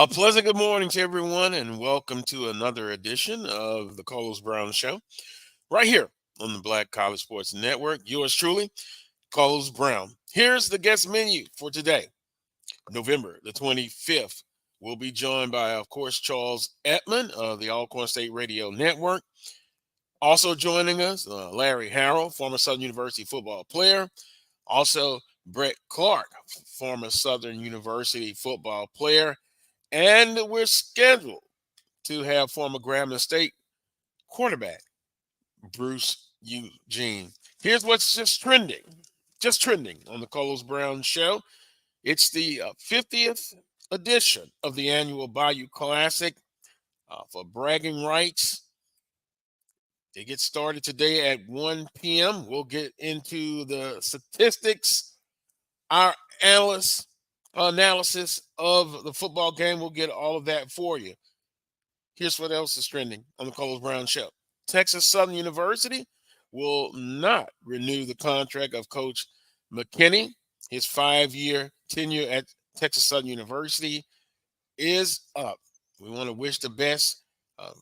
A pleasant good morning to everyone, and welcome to another edition of the Carlos Brown Show, right here on the Black College Sports Network. Yours truly, Carlos Brown. Here's the guest menu for today, November the 25th. We'll be joined by, of course, Charles Edmond of the Alcorn State Radio Network. Also joining us, Larry Harrell, former Southern University football player. Also, Brett Clark, former Southern University football player. And we're scheduled to have former Grambling State quarterback Bruce Eugene. Here's what's just trending on the Carlos Brown Show. It's the 50th edition of the annual Bayou Classic for bragging rights. They get started today at 1 p.m. We'll get into the statistics. Our analysis of the football game. We'll get all of that for you. Here's what else is trending on the Carlos Brown Show. Texas Southern University will not renew the contract of Coach McKinney. His 5-year tenure at Texas Southern University is up. We want to wish the best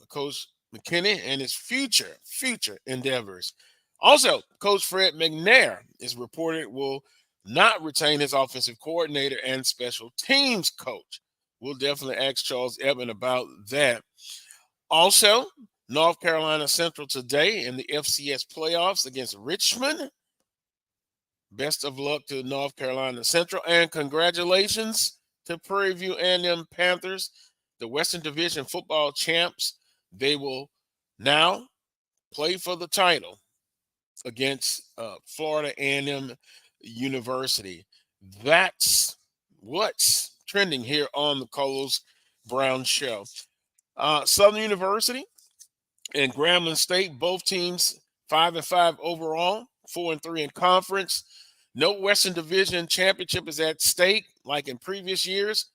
Coach McKinney and his future endeavors. Also, Coach Fred McNair is reported will not retain his offensive coordinator and special teams coach. We'll definitely ask Charles Edmond about that. Also, North Carolina Central today in the FCS playoffs against Richmond. Best of luck to North Carolina Central, and congratulations to Prairie View A&M Panthers, the Western Division football champs. They will now play for the title against Florida A&M University. That's what's trending here on the Carlos Brown Show. Southern University and Grambling State, both teams 5-5 overall, 4-3 in conference. No Western Division championship is at stake like in previous years,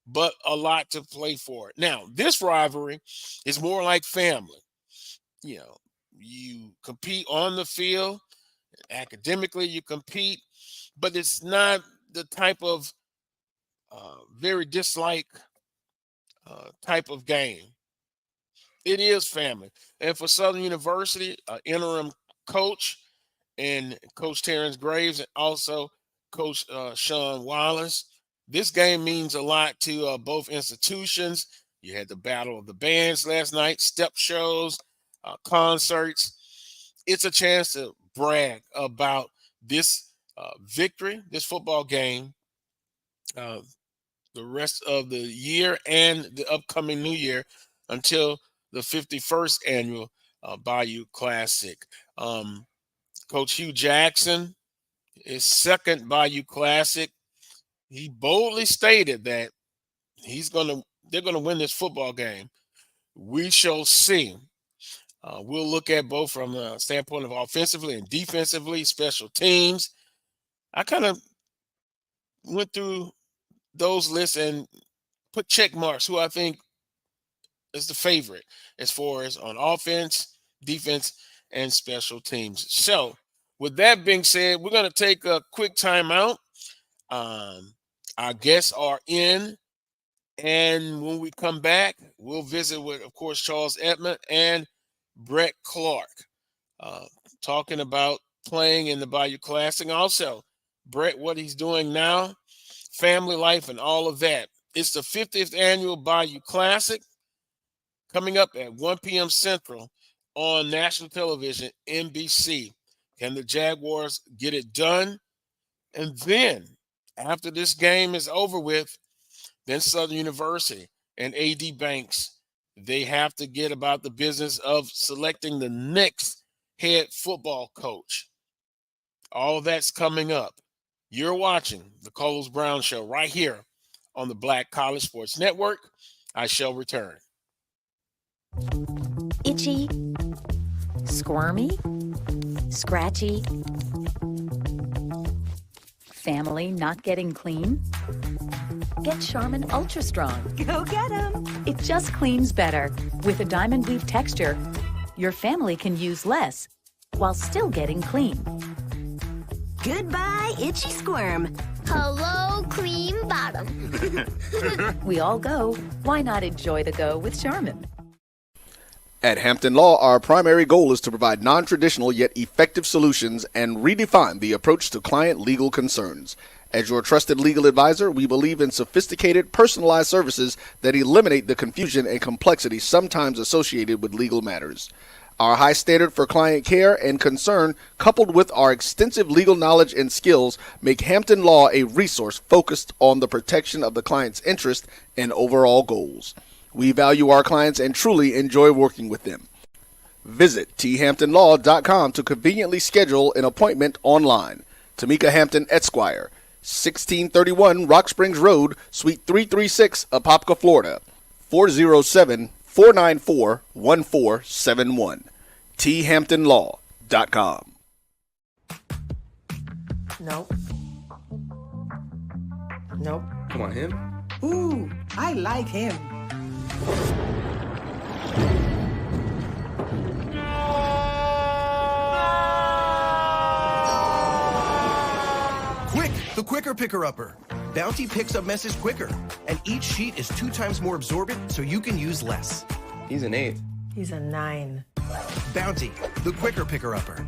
but a lot to play for. Now, this rivalry is more like family. You know, you compete on the field, academically you compete, but it's not the type of very dislike type of game. It is family. And for Southern University, interim coach and Coach Terrence Graves, and also Coach Sean Wallace, this game means a lot to both institutions. You had the Battle of the Bands last night, step shows, concerts. It's a chance to brag about this victory, this football game, the rest of the year and the upcoming new year until the 51st annual Bayou Classic. Coach Hugh Jackson, his second Bayou Classic, he boldly stated that they're gonna win this football game. We shall see. We'll look at both from the standpoint of offensively and defensively, special teams. I kind of went through those lists and put check marks who I think is the favorite as far as on offense, defense, and special teams. So with that being said, we're going to take a quick timeout. Our guests are in, and when we come back, we'll visit with, of course, Charles Edmond and Brett Clark, talking about playing in the Bayou Classic. Also, Brett, what he's doing now, family life, and all of that. It's the 50th annual Bayou Classic coming up at 1 p.m. Central on national television, NBC. Can the Jaguars get it done? And then, after this game is over with, then Southern University and A.D. Banks, they have to get about the business of selecting the next head football coach. All of that's coming up. You're watching the Carlos Brown Show right here on the Black College Sports Network. I shall return. Itchy, squirmy, scratchy, family not getting clean? Get Charmin Ultra Strong. Go get 'em! It just cleans better. With a diamond weave texture, your family can use less while still getting clean. Goodbye, itchy squirm. Hello, cream bottom. We all go. Why not enjoy the go with Charmin? At Hampton Law, our primary goal is to provide non-traditional yet effective solutions and redefine the approach to client legal concerns. As your trusted legal advisor, we believe in sophisticated, personalized services that eliminate the confusion and complexity sometimes associated with legal matters. Our high standard for client care and concern, coupled with our extensive legal knowledge and skills, make Hampton Law a resource focused on the protection of the client's interest and overall goals. We value our clients and truly enjoy working with them. Visit thamptonlaw.com to conveniently schedule an appointment online. Tamika Hampton Esquire, 1631 Rock Springs Road, Suite 336, Apopka, Florida, 407-494-1471. thamptonlaw.com. Nope. Nope. Come on, him. Ooh, I like him. Quick, the quicker picker-upper. Bounty picks up messes quicker, and each sheet is 2 times more absorbent, so you can use less. He's an 8. He's a 9. Bounty, the quicker picker-upper.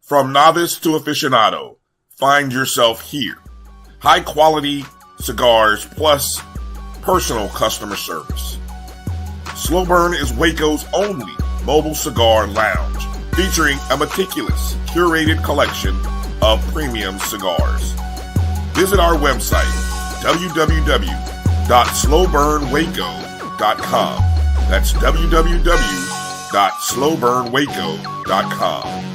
From novice to aficionado, find yourself here. High quality cigars plus personal customer service. Slow Burn is Waco's only mobile cigar lounge, featuring a meticulous, curated collection of premium cigars. Visit our website, www.slowburnwaco.com. That's www.slowburnwaco.com.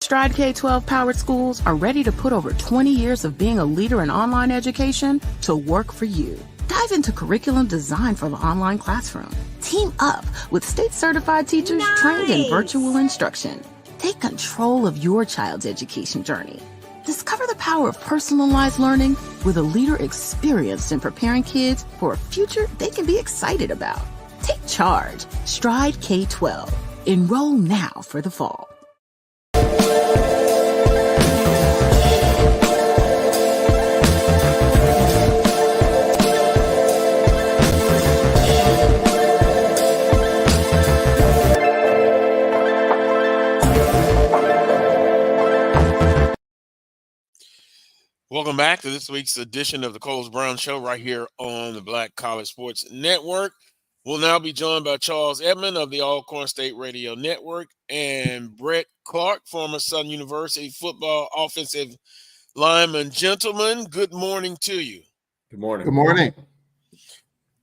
Stride K-12 powered schools are ready to put over 20 years of being a leader in online education to work for you. Dive into curriculum design for the online classroom. Team up with state-certified teachers trained in virtual instruction. Take control of your child's education journey. Discover the power of personalized learning with a leader experienced in preparing kids for a future they can be excited about. Take charge. Stride K-12. Enroll now for the fall. Welcome back to this week's edition of the Coles Brown Show right here on the Black College Sports Network. We'll now be joined by Charles Edmond of the Alcorn State Radio Network and Brett Clark, former Southern University football offensive lineman. Gentlemen, good morning to you. Good morning. Good morning.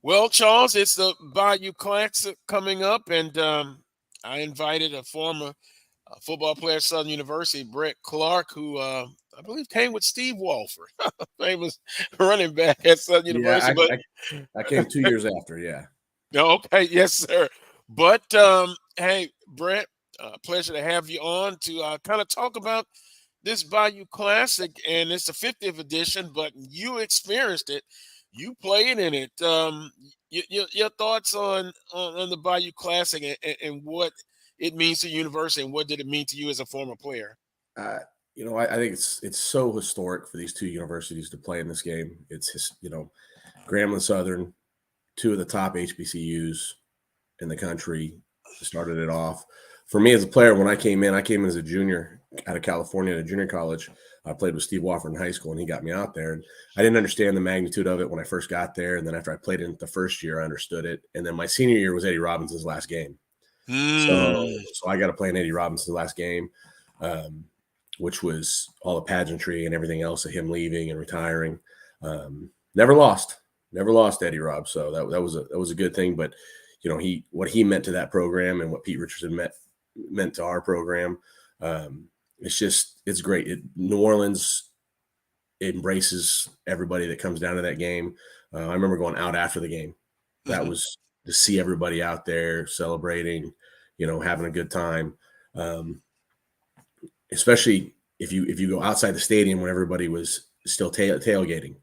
Well, Charles, it's the Bayou Classic coming up, and I invited a former football player at Southern University, Brett Clark, who I believe came with Steve Walford, famous running back at Southern University. I came 2 years after, yeah. Okay, yes, sir. But, hey, Brett, pleasure to have you on to kind of talk about this Bayou Classic, and it's the 50th edition, but you experienced it. You played in it. Your thoughts on the Bayou Classic and what it means to university, and what did it mean to you as a former player? I think it's so historic for these two universities to play in this game. It's Grambling Southern, two of the top HBCUs in the country, started it off. For me as a player, when I came in as a junior out of California at a junior college. I played with Steve Walford in high school, and he got me out there. And I didn't understand the magnitude of it when I first got there. And then after I played in it the first year, I understood it. And then my senior year was Eddie Robinson's last game. So I got to play in Eddie Robinson's last game, which was all the pageantry and everything else of him leaving and retiring. Never lost Eddie Rob. So that was a good thing. But what he meant to that program and what Pete Richardson meant to our program. It's great. New Orleans embraces everybody that comes down to that game. I remember going out after the game. That was to see everybody out there celebrating, having a good time. Especially if you go outside the stadium when everybody was still tailgating.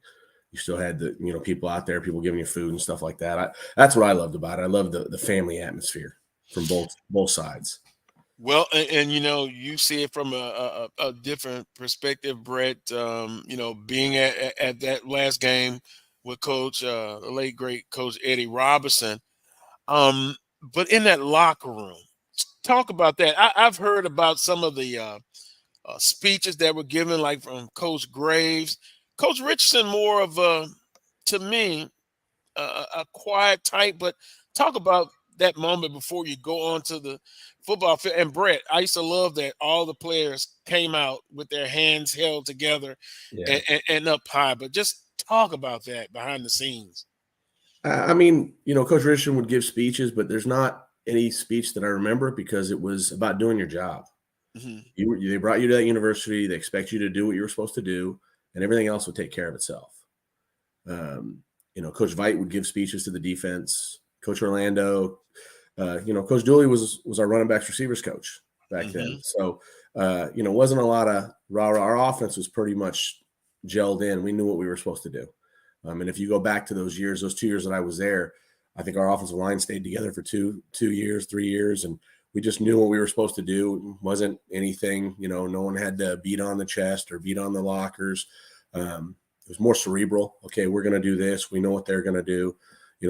You still had the people out there, people giving you food and stuff like that. That's what I loved about it. I loved the family atmosphere from both sides. Well, and you see it from a different perspective, Brett. Being at that last game with Coach, the late great Coach Eddie Robinson. But in that locker room, talk about that. I've heard about some of the speeches that were given, like from Coach Graves, Coach Richardson, more of a, to me, a quiet type. But talk about that moment before you go on to the football field. And Brett, I used to love that all the players came out with their hands held together Yeah. and up high. But just talk about that behind the scenes. I mean, Coach Richardson would give speeches, but there's not any speech that I remember because it was about doing your job. Mhm. They brought you to that university. They expect you to do what you were supposed to do, and everything else would take care of itself. Coach Veit would give speeches to the defense. Coach Orlando, Coach Dooley was our running backs receivers coach back then. So, wasn't a lot of rah-rah. Our offense was pretty much gelled in. We knew what we were supposed to do. And if you go back to those 2 years that I was there, I think our offensive line stayed together for 2 years, 3 years, and we just knew what we were supposed to do. It wasn't anything, no one had to beat on the chest or beat on the lockers. It was more cerebral. Okay, we're going to do this. We know what they're going to do.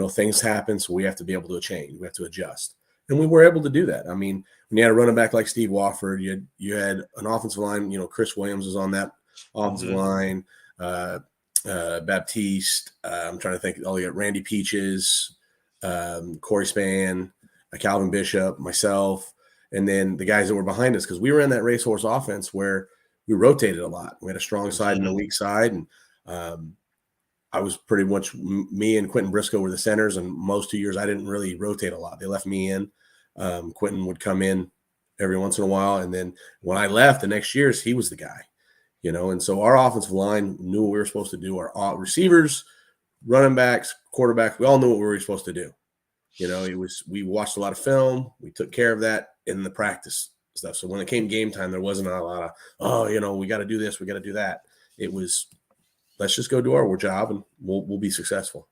Things happen, so we have to be able to change. We have to adjust. And we were able to do that. I mean, when you had a running back like Steve Wofford, you had an offensive line, Chris Williams was on that offensive line, Baptiste, I'm trying to think, you got Randy Peaches, Corey Spann, Calvin Bishop, myself, and then the guys that were behind us, because we were in that racehorse offense where we rotated a lot. We had a strong side and a weak side, and I was pretty much, me and Quentin Briscoe were the centers, and most 2 years I didn't really rotate a lot. They left me in. Quentin would come in every once in a while, and then when I left the next years, he was the guy. And so our offensive line knew what we were supposed to do. Our receivers, running backs, quarterbacks, we all knew what we were supposed to do. We watched a lot of film. We took care of that in the practice stuff. So when it came game time, there wasn't a lot of, we got to do this, we got to do that. It was, let's just go do our job and we'll be successful.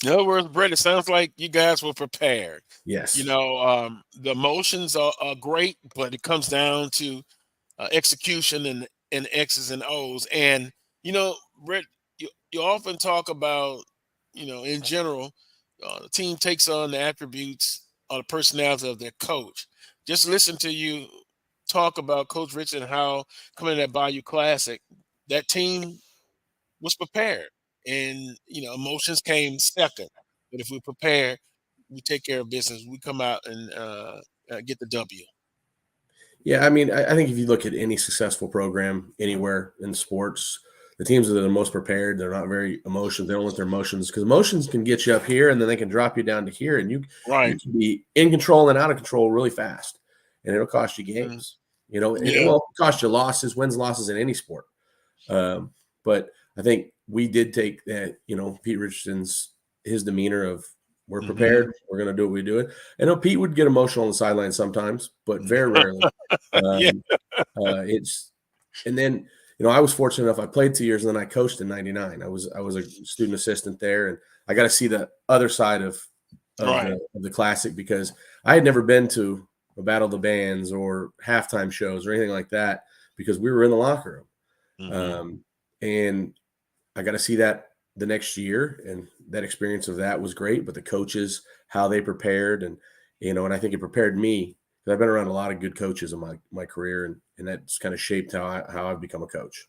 In other words, Brett, it sounds like you guys were prepared. Yes. The emotions are great, but it comes down to execution and X's and O's. And, Brett, you often talk about, in general, the team takes on the attributes or the personality of their coach. Just listen to you talk about Coach Rich and how coming to that Bayou Classic, that team was prepared. And, emotions came second. But if we prepare, we take care of business. We come out and get the W. Yeah, I mean, I think if you look at any successful program anywhere in sports, the teams that are the most prepared, they're not very emotional. They don't let their emotions, because emotions can get you up here and then they can drop you down to here, and you can be in control and out of control really fast, and it'll cost you games. It will cost you wins, losses in any sport. But I think we did take that, Pete Richardson's, his demeanor of, we're prepared. We're going to do what we do it. I know Pete would get emotional on the sideline sometimes, but very rarely. And then, I was fortunate enough. I played 2 years and then I coached in '99. I was a student assistant there, and I got to see the other side of the Classic, because I had never been to a Battle of the Bands or halftime shows or anything like that, because we were in the locker room. And I got to see that the next year, and that experience of that was great. But the coaches, how they prepared, and and I think it prepared me, because I've been around a lot of good coaches in my career, and that's kind of shaped how I've become a coach.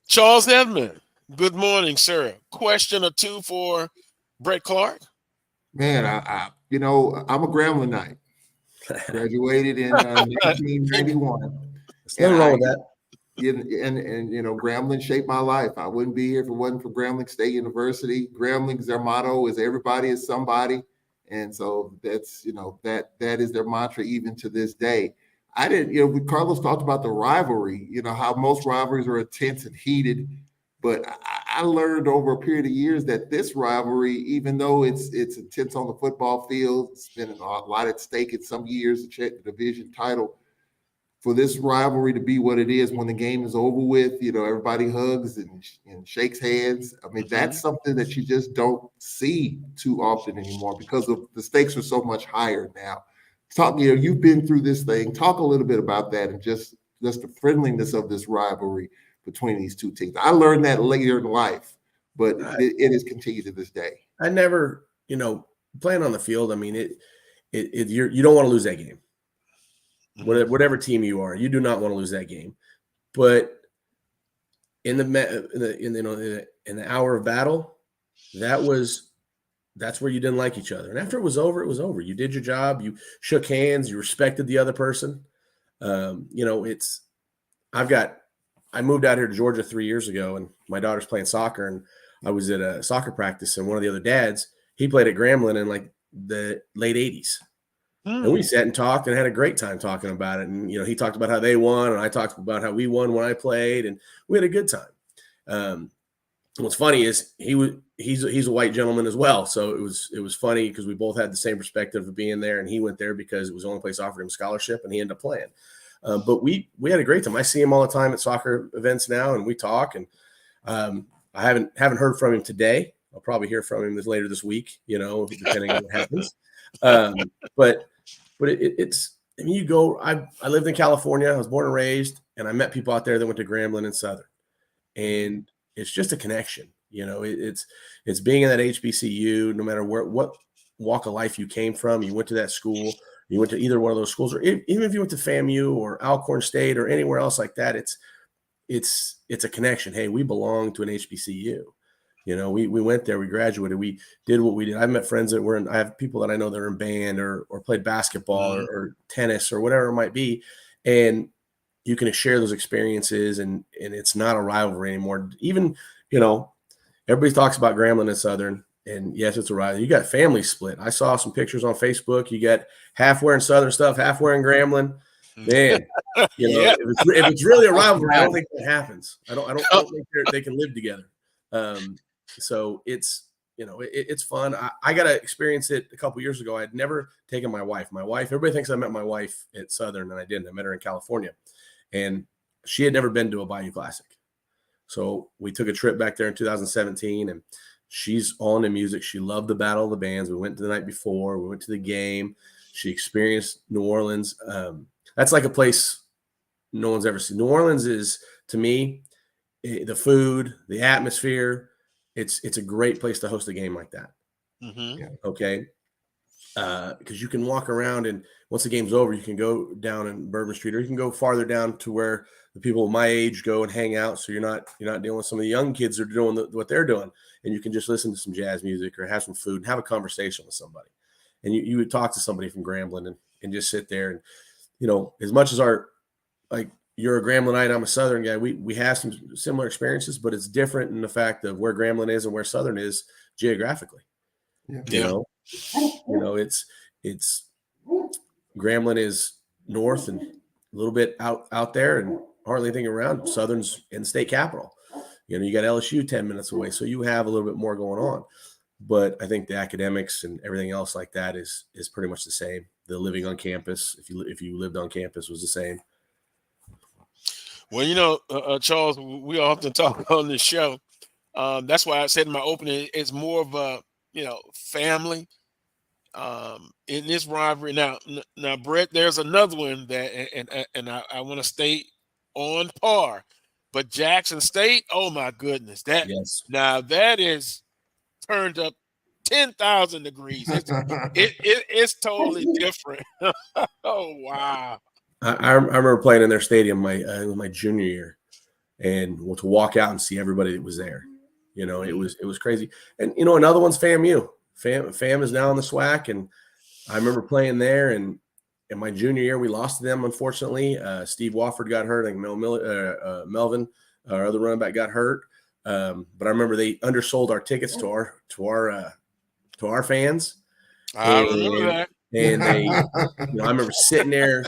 Charles Edmond, good morning, sir. Question or two for Brett Clark? Man, I'm a Gramblinite. Graduated in 1991. Nothing wrong with that. And Grambling shaped my life. I wouldn't be here if it wasn't for Grambling State University. Grambling's, their motto is everybody is somebody. And so that's, that is their mantra even to this day. I didn't, Carlos talked about the rivalry, how most rivalries are intense and heated. But I learned over a period of years that this rivalry, even though it's intense on the football field, it's been a lot at stake in some years to check the division title. For this rivalry to be what it is when the game is over with, everybody hugs and shakes hands. I mean, that's something that you just don't see too often anymore, because of the stakes are so much higher now. Talk, you've been through this thing. Talk a little bit about that and just the friendliness of this rivalry between these two teams. I learned that later in life, but it has continued to this day. I never, playing on the field. I mean, you don't want to lose that game. Whatever team you are, you do not want to lose that game. But in the hour of battle, that's where you didn't like each other. And after it was over, it was over. You did your job. You shook hands. You respected the other person. I moved out here to Georgia 3 years ago, and my daughter's playing soccer, and I was at a soccer practice, and one of the other dads, he played at Grambling in like the late 80s. And we sat and talked and had a great time talking about it. And, he talked about how they won, and I talked about how we won when I played, and we had a good time. What's funny is he's a white gentleman as well. So it was funny because we both had the same perspective of being there, and he went there because it was the only place offered him a scholarship, and he ended up playing. But we had a great time. I see him all the time at soccer events now, and we talk. And I haven't heard from him today. I'll probably hear from him later this week, depending on what happens. But it's. I mean, I lived in California. I was born and raised, and I met people out there that went to Grambling and Southern, and it's just a connection. It's being in that HBCU. No matter what walk of life you came from, you went to that school. You went to either one of those schools, or even if you went to FAMU or Alcorn State or anywhere else like that, it's a connection. Hey, we belong to an HBCU. We went there, we graduated, we did what we did. I've met friends that I have people that I know that are in band or played basketball or tennis or whatever it might be. And you can share those experiences, and it's not a rivalry anymore. Even, everybody talks about Grambling and Southern. And yes, it's a rivalry. You got family split. I saw some pictures on Facebook. You got half wearing Southern stuff, half wearing Grambling. Man, if it's really a rivalry, I don't think that happens. I don't think they can live together. So it's it's fun. I got to experience it a couple years ago. I'd never taken my wife. Everybody thinks I met my wife at Southern, and I didn't. I met her in California, and she had never been to a Bayou Classic. So we took a trip back there in 2017, and she's all into music. She loved the Battle of the Bands. We went the night before. We went to the game. She experienced New Orleans. That's like a place no one's ever seen. New Orleans is, to me, the food, the atmosphere. It's a great place to host a game like that. Mm-hmm. Okay, because you can walk around, and once the game's over, you can go down in Bourbon Street, or you can go farther down to where the people my age go and hang out. So you're not dealing with some of the young kids that are doing what they're doing. And you can just listen to some jazz music or have some food and have a conversation with somebody. And you would talk to somebody from Grambling and just sit there. And, as much as you're a Gramblinite, I'm a Southern guy, we have some similar experiences, but it's different in the fact of where Grambling is and where Southern is geographically. Yeah. It's Grambling is north and a little bit out there and hardly anything around. Southern's in the state capital. You got LSU 10 minutes away, so you have a little bit more going on. But I think the academics and everything else like that is pretty much the same. The living on campus, if you lived on campus, was the same. Well, Charles, we often talk on this show. That's why I said in my opening, it's more of a family in this rivalry. Now, Brett, there's another one that, and I want to stay on par. But Jackson State, oh my goodness, now that is turned up 10,000 degrees. It's totally different. Oh wow! I remember playing in their stadium my junior year, and to walk out and see everybody that was there. It was crazy. And another one's FAMU. FAM is now in the SWAC, and I remember playing there. And in my junior year, we lost to them, unfortunately. Steve Wofford got hurt. I think Melvin, our other running back, got hurt. But I remember they undersold our tickets to our fans. I remember that. And they, I remember sitting there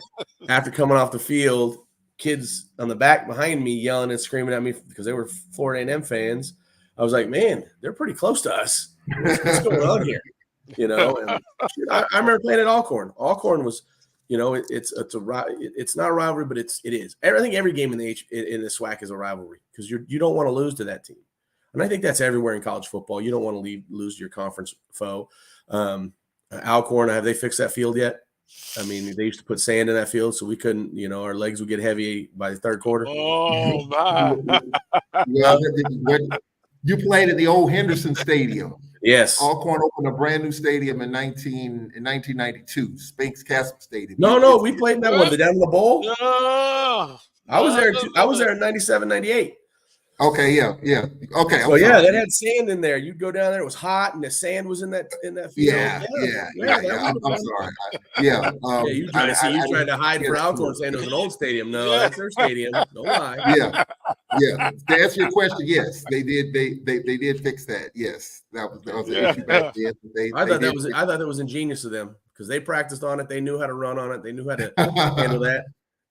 after coming off the field, kids on the back behind me yelling and screaming at me because they were Florida A&M fans. I was like, man, they're pretty close to us. What's going on here? And I remember playing at Alcorn. Alcorn was, it's not a rivalry, but it is. I think every game in the SWAC is a rivalry because you don't want to lose to that team, and I think that's everywhere in college football. You don't want to lose to your conference foe. Alcorn, have they fixed that field yet? I mean, they used to put sand in that field so we couldn't, our legs would get heavy by the third quarter. Oh my! Yeah, you played at the old Henderson Stadium. Yes. Alcorn opened a brand new stadium in 1992, Spinks Castle Stadium. No, we played in that one. Down in the bowl. No, I was there. I was there in 97, 98. Okay, yeah. Okay, so that had sand in there. You'd go down there. It was hot, and the sand was in that field. Yeah. I'm sorry. Yeah. You tried to hide for Alcorn, saying it was an old stadium. No, that's their stadium. No lie. Yeah. To answer your question, yes, they did. They did fix that. Yes, that was an issue back then. I thought that was ingenious of them because they practiced on it. They knew how to run on it. They knew how to handle that.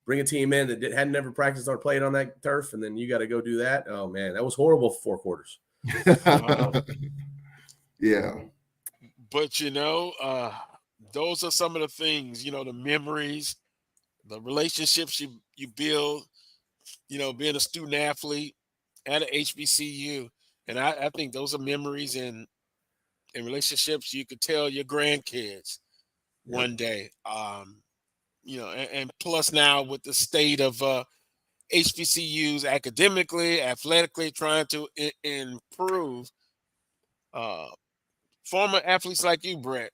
Bring a team in that hadn't never practiced or played on that turf, and then you got to go do that. Oh man, that was horrible for 4 quarters. Yeah, but those are some of the things. The memories, the relationships you build. Being a student athlete at an HBCU, and I think those are memories and relationships you could tell your grandkids one day. And plus now with the state of HBCUs academically, athletically, trying to improve, former athletes like you, Brett,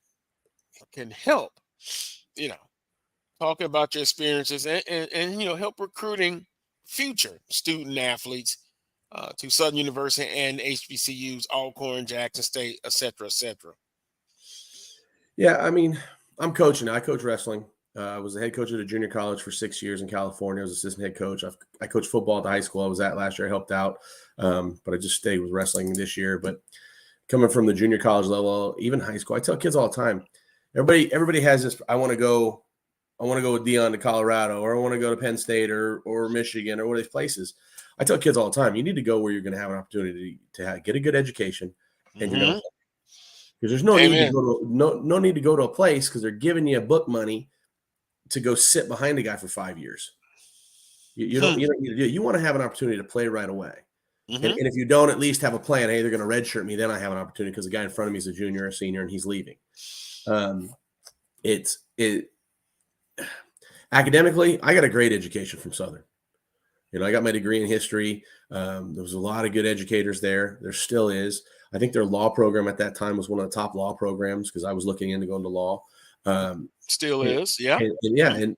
can help, talking about your experiences and help recruiting future student athletes to Southern University and HBCUs, Alcorn, Jackson State, et cetera, et cetera. Yeah, I mean, I'm coaching. I coach wrestling. I was the head coach at a junior college for 6 years in California. I was assistant head coach. I coached football at the high school I was at last year. I helped out, but I just stayed with wrestling this year. But coming from the junior college level, even high school, I tell kids all the time, everybody has this, I want to go with Dion to Colorado, or I want to go to Penn State or Michigan or one of these places. I tell kids all the time, you need to go where you're going to have an opportunity to get a good education, and you're going to, because there's no need to go to a place because they're giving you book money to go sit behind a guy for 5 years. You don't need to do it. You want to have an opportunity to play right away. And if you don't at least have a plan, hey, they're going to redshirt me, then I have an opportunity because the guy in front of me is a junior or a senior and he's leaving. Academically, I got a great education from Southern. I got my degree in history. There was a lot of good educators there. There still is. I think their law program at that time was one of the top law programs because I was looking into going to law. Still is, yeah. And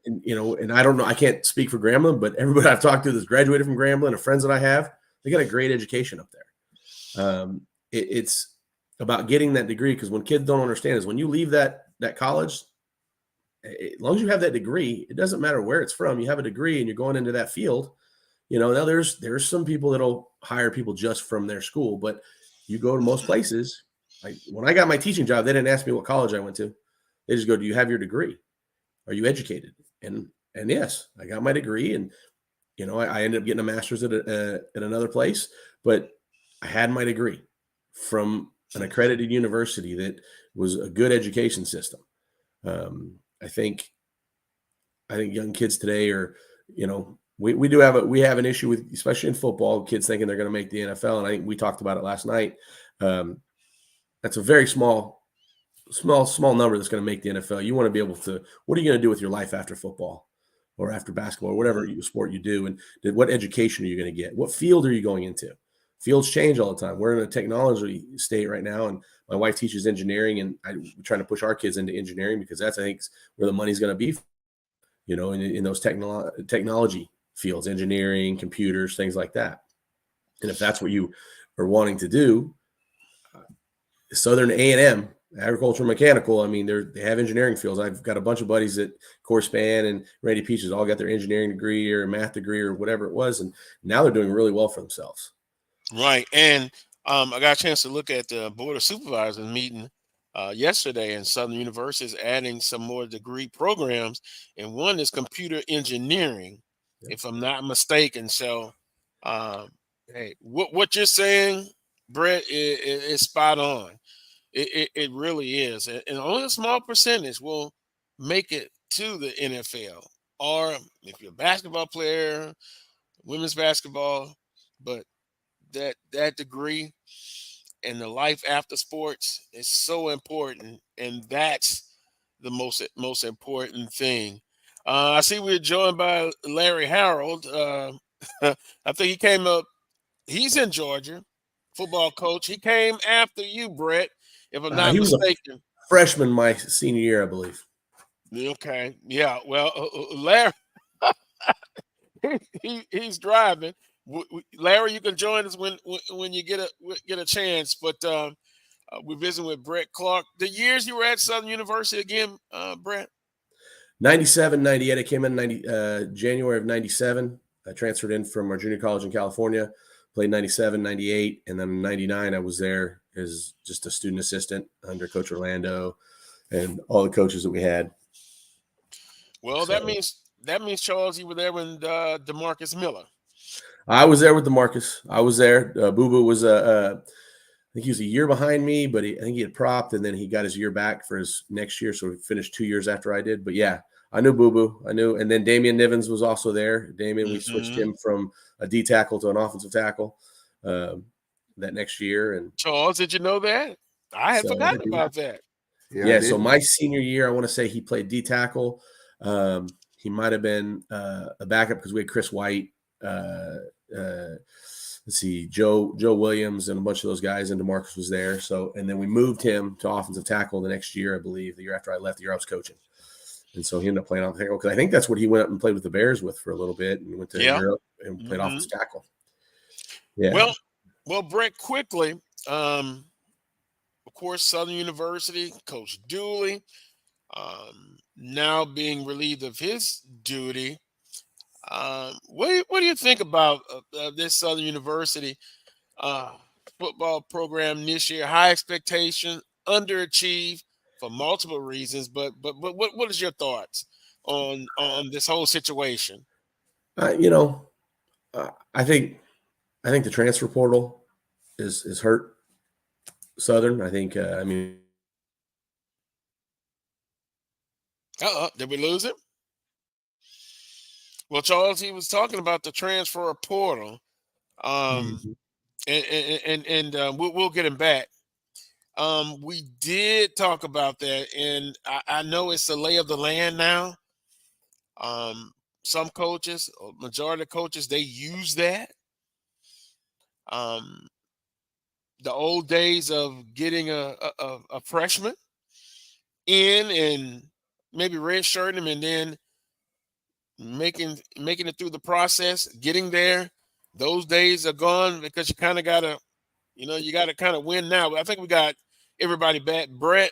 I don't know, I can't speak for Grambling, but everybody I've talked to that's graduated from Grambling and friends that I have, they got a great education up there. It's about getting that degree because when kids don't understand is when you leave that college, as long as you have that degree, it doesn't matter where it's from. You have a degree and you're going into that field. Now there's some people that'll hire people just from their school, but you go to most places. Like when I got my teaching job, they didn't ask me what college I went to. They just go, do you have your degree? Are you educated? And yes, I got my degree, and I ended up getting a master's at another place, but I had my degree from an accredited university that was a good education system. I think young kids today are, we have an issue with, especially in football, kids thinking they're going to make the NFL. And I think we talked about it last night. That's a very small number that's going to make the NFL. You want to be able to, what are you going to do with your life after football or after basketball or whatever sport you do? And what education are you going to get? What field are you going into? Fields change all the time. We're in a technology state right now, and my wife teaches engineering, and I'm trying to push our kids into engineering because that's, I think, where the money's going to be, in those technology fields, engineering, computers, things like that. And if that's what you are wanting to do, Southern A&M, agricultural mechanical, I mean, they have engineering fields. I've got a bunch of buddies at Corspan and Randy Peaches all got their engineering degree or math degree or whatever it was, and now they're doing really well for themselves. Right. And I got a chance to look at the Board of Supervisors meeting yesterday, and Southern University is adding some more degree programs, and one is computer engineering, if I'm not mistaken. So, hey, what you're saying, Brett, is spot on. It really is, and only a small percentage will make it to the NFL, or if you're a basketball player, women's basketball, but that degree and the life after sports is so important, and that's the most important thing. I see we're joined by Larry Harold. I think he came up. He's in Georgia, football coach. He came after you, Brett, if I'm not He was a mistaken. freshman my senior year, I believe. Okay, yeah. Well, Larry, he's driving. Larry, you can join us when you get a chance. But we're visiting with Brett Clark. The years you were at Southern University again, Brett? 97, 98. I came in January of 97. I transferred in from our junior college in California, played 97, 98, and then 99 I was there as just a student assistant under Coach Orlando and all the coaches that we had. Well, So, that means Charles, you were there when DeMarcus Miller. I was there with DeMarcus. I was there. Boo Boo was I think he was a year behind me, but I think he had propped, and then he got his year back for his next year, so he finished 2 years after I did. But yeah, I knew Boo Boo. I knew, and then Damian Nivens was also there. Damian, we switched him from a D tackle to an offensive tackle that next year. And Charles, did you know that? I had forgotten about that. Yeah, so my senior year, I want to say he played D tackle. He might have been a backup because we had Chris White. Let's see, Joe Williams and a bunch of those guys, and DeMarcus was there. So, and then we moved him to offensive tackle the next year, I believe, the year after I left, the year I was coaching. And so he ended up playing offensive tackle because I think that's what he went up and played with the Bears with for a little bit, and went to Europe and played offensive tackle. Yeah. Well, Brett, quickly, of course, Southern University, Coach Dooley, now being relieved of his duty. What do you think about this Southern University football program this year? High expectation, underachieved for multiple reasons, but what is your thoughts on this whole situation? I think the transfer portal is hurt Southern. I think did we lose it? Well, Charles, he was talking about the transfer portal, and we'll get him back. We did talk about that, and I know it's the lay of the land now. Some coaches, majority of coaches, they use that. The old days of getting a freshman in and maybe redshirting him and then making it through the process, getting there. Those days are gone because you kind of gotta, you gotta kind of win now. But I think we got everybody back. Brett,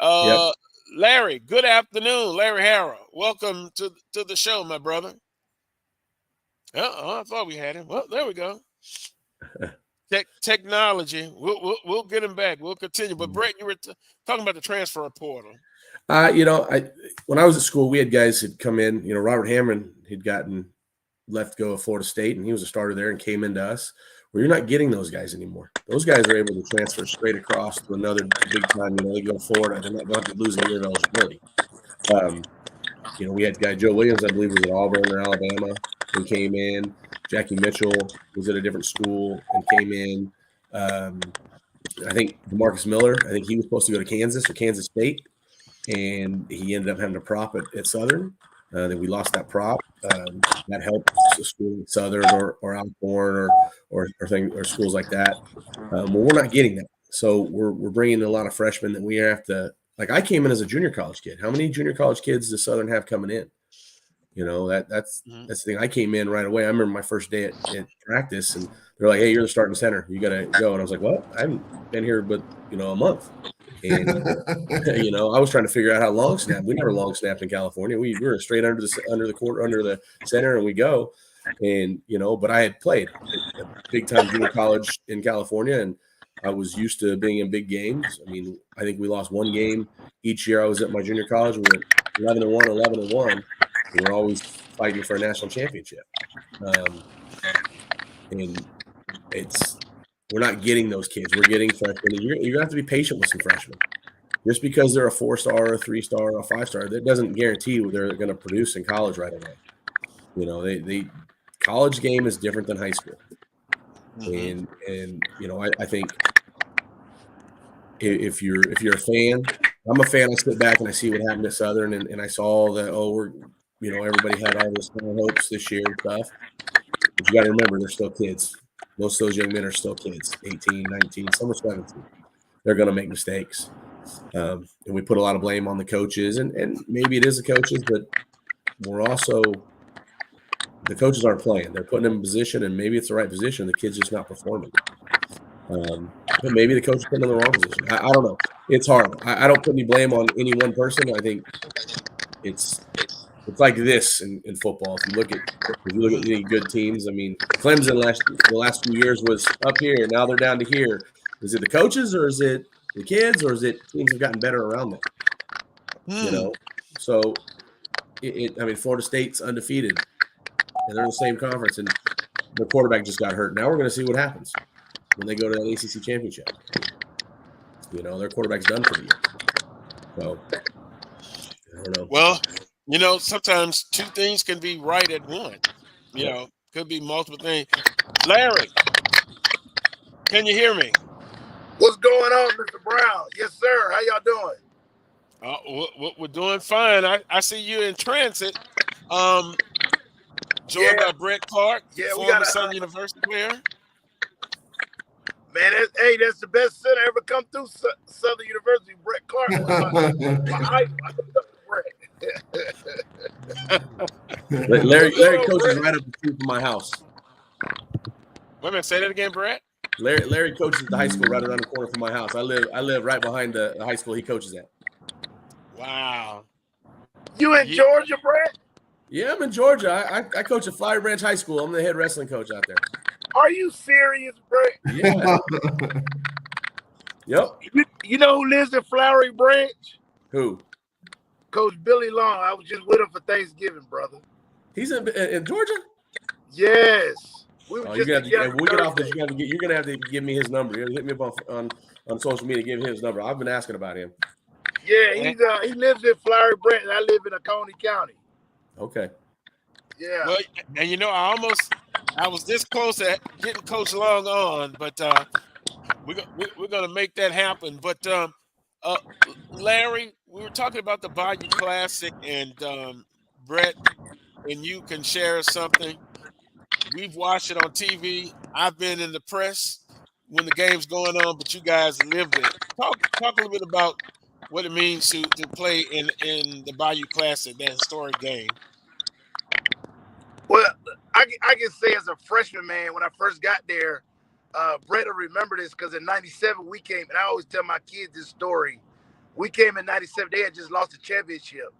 Yep. Larry, good afternoon. Larry Harrell, welcome to the show, my brother. I thought we had him. Well, there we go. Technology. We'll get him back. We'll continue. But Brett, you were talking about the transfer portal. When I was at school, we had guys that come in. Robert Hamron had gotten let go of Florida State, and he was a starter there and came into us. Well, you're not getting those guys anymore. Those guys are able to transfer straight across to another big time. They go to Florida. They're not going to lose a year of eligibility. We had guy Joe Williams, I believe, was at Auburn or Alabama and came in. Jackie Mitchell was at a different school and came in. I think DeMarcus Miller, I think he was supposed to go to Kansas or Kansas State, and he ended up having to prop at Southern. Then we lost that prop. That helped the school at Southern or Alcorn or schools like that. Well, we're not getting that. So we're bringing in a lot of freshmen that we have to – like I came in as a junior college kid. How many junior college kids does Southern have coming in? That's the thing. I came in right away. I remember my first day at practice, and they're like, "Hey, you're the starting center. You got to go." And I was like, "What? I haven't been here but a month." And I was trying to figure out how long snap. We never long snapped in California. We were straight under the court, under the center, and we go. And but I had played a big time junior college in California, and I was used to being in big games. I mean, I think we lost one game each year I was at my junior college. We went 11-1, 11-1. We were always fighting for a national championship. And we're not getting those kids. We're getting freshmen. You're going to have to be patient with some freshmen. Just because they're a 4-star, a 3-star, a 5-star, that doesn't guarantee they're going to produce in college right away. The college game is different than high school. And I think if you're a fan I'm a fan. I sit back and I see what happened at Southern, and I saw that, everybody had all this hopes this year and stuff. But you got to remember, they're still kids. Most of those young men are still kids, 18, 19, some are 17. They're going to make mistakes. And we put a lot of blame on the coaches, and maybe it is the coaches, but we're also – the coaches aren't playing. They're putting them in position, and maybe it's the right position. The kid's just not performing. But maybe the coach is putting them in the wrong position. I don't know. It's hard. I don't put any blame on any one person. I think it's like this in football. If you look at any good teams, I mean, Clemson the last few years was up here. Now they're down to here. Is it the coaches, or is it the kids, or is it teams have gotten better around them? You know, so I mean, Florida State's undefeated, and they're in the same conference, and the quarterback just got hurt. Now we're going to see what happens when they go to the ACC championship. You know, their quarterback's done for the year. So I don't know. Well, sometimes two things can be right at one. Could be multiple things. Larry, can you hear me? What's going on, Mr. Brown? Yes, sir. How y'all doing? We're doing fine. I see you in transit. Joined by Brett Clark, former Southern University player. Man, that's the best center ever come through Southern University. Brett Clark. Larry coaches right up the street from my house. Wait a minute, say that again, Brett. Larry coaches the high school right around the corner from my house. I live right behind the high school he coaches at. Wow. You in Georgia, Brett? Yeah, I'm in Georgia. I coach at Flowery Branch High School. I'm the head wrestling coach out there. Are you serious, Brett? Yeah. Yep. You know who lives in Flowery Branch? Who? Coach Billy Long. I was just with him for Thanksgiving, brother. He's in Georgia? Yes. We'll get off this. You're gonna have to give me his number. You're gonna hit me up on social media. Give him his number. I've been asking about him. Yeah, he lives in Flowery Branch. I live in Oconee County. Okay. Yeah. Well, and I was this close to getting Coach Long on, but we're gonna make that happen. But Larry, we were talking about the Bayou Classic, and Brett, and you can share something. We've watched it on TV. I've been in the press when the game's going on, but you guys lived it. Talk a little bit about what it means to play in the Bayou Classic, that historic game. Well, I can say as a freshman, man, when I first got there, Brett will remember this because in 97 we came, and I always tell my kids this story. We came in 97. They had just lost the championship.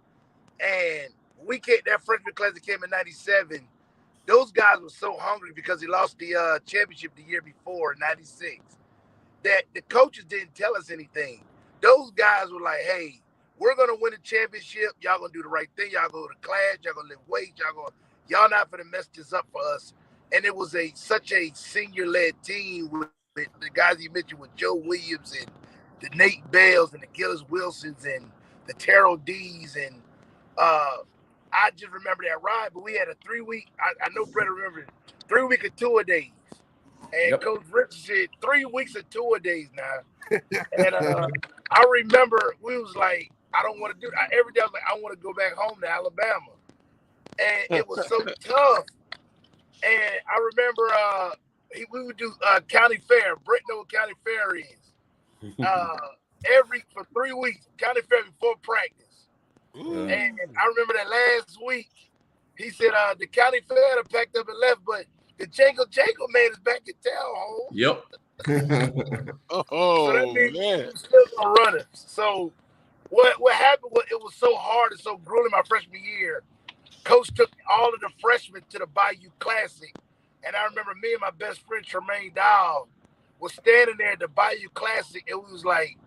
And that freshman class that came in 97, those guys were so hungry because they lost the championship the year before, 96, that the coaches didn't tell us anything. Those guys were like, hey, we're going to win a championship. Y'all going to do the right thing. Y'all go to class. Y'all going to live weights. Y'all not going to mess this up for us. And it was such a senior-led team with the guys you mentioned with Joe Williams and the Nate Bells and the Gillis Wilsons and the Terrell D's. And I just remember that ride. But we had a 3-week, I know Brett remembers, 3-week of tour days. And yep. Coach Rich said 3 weeks of tour days now. And I remember we was like, I don't want to do it. Every day I was like, I want to go back home to Alabama. And it was so tough. And I remember we would do county fair. Brett know what county fair is. For 3 weeks, county fair before practice. Ooh. And I remember that last week, he said the county fair had packed up and left, but the Jangle man is back in town, home. Yep. So that means we're still gonna run it. So what happened was it was so hard and so grueling my freshman year. Coach took all of the freshmen to the Bayou Classic. And I remember me and my best friend, Tremaine Dow, was standing there at the Bayou Classic, and we was like,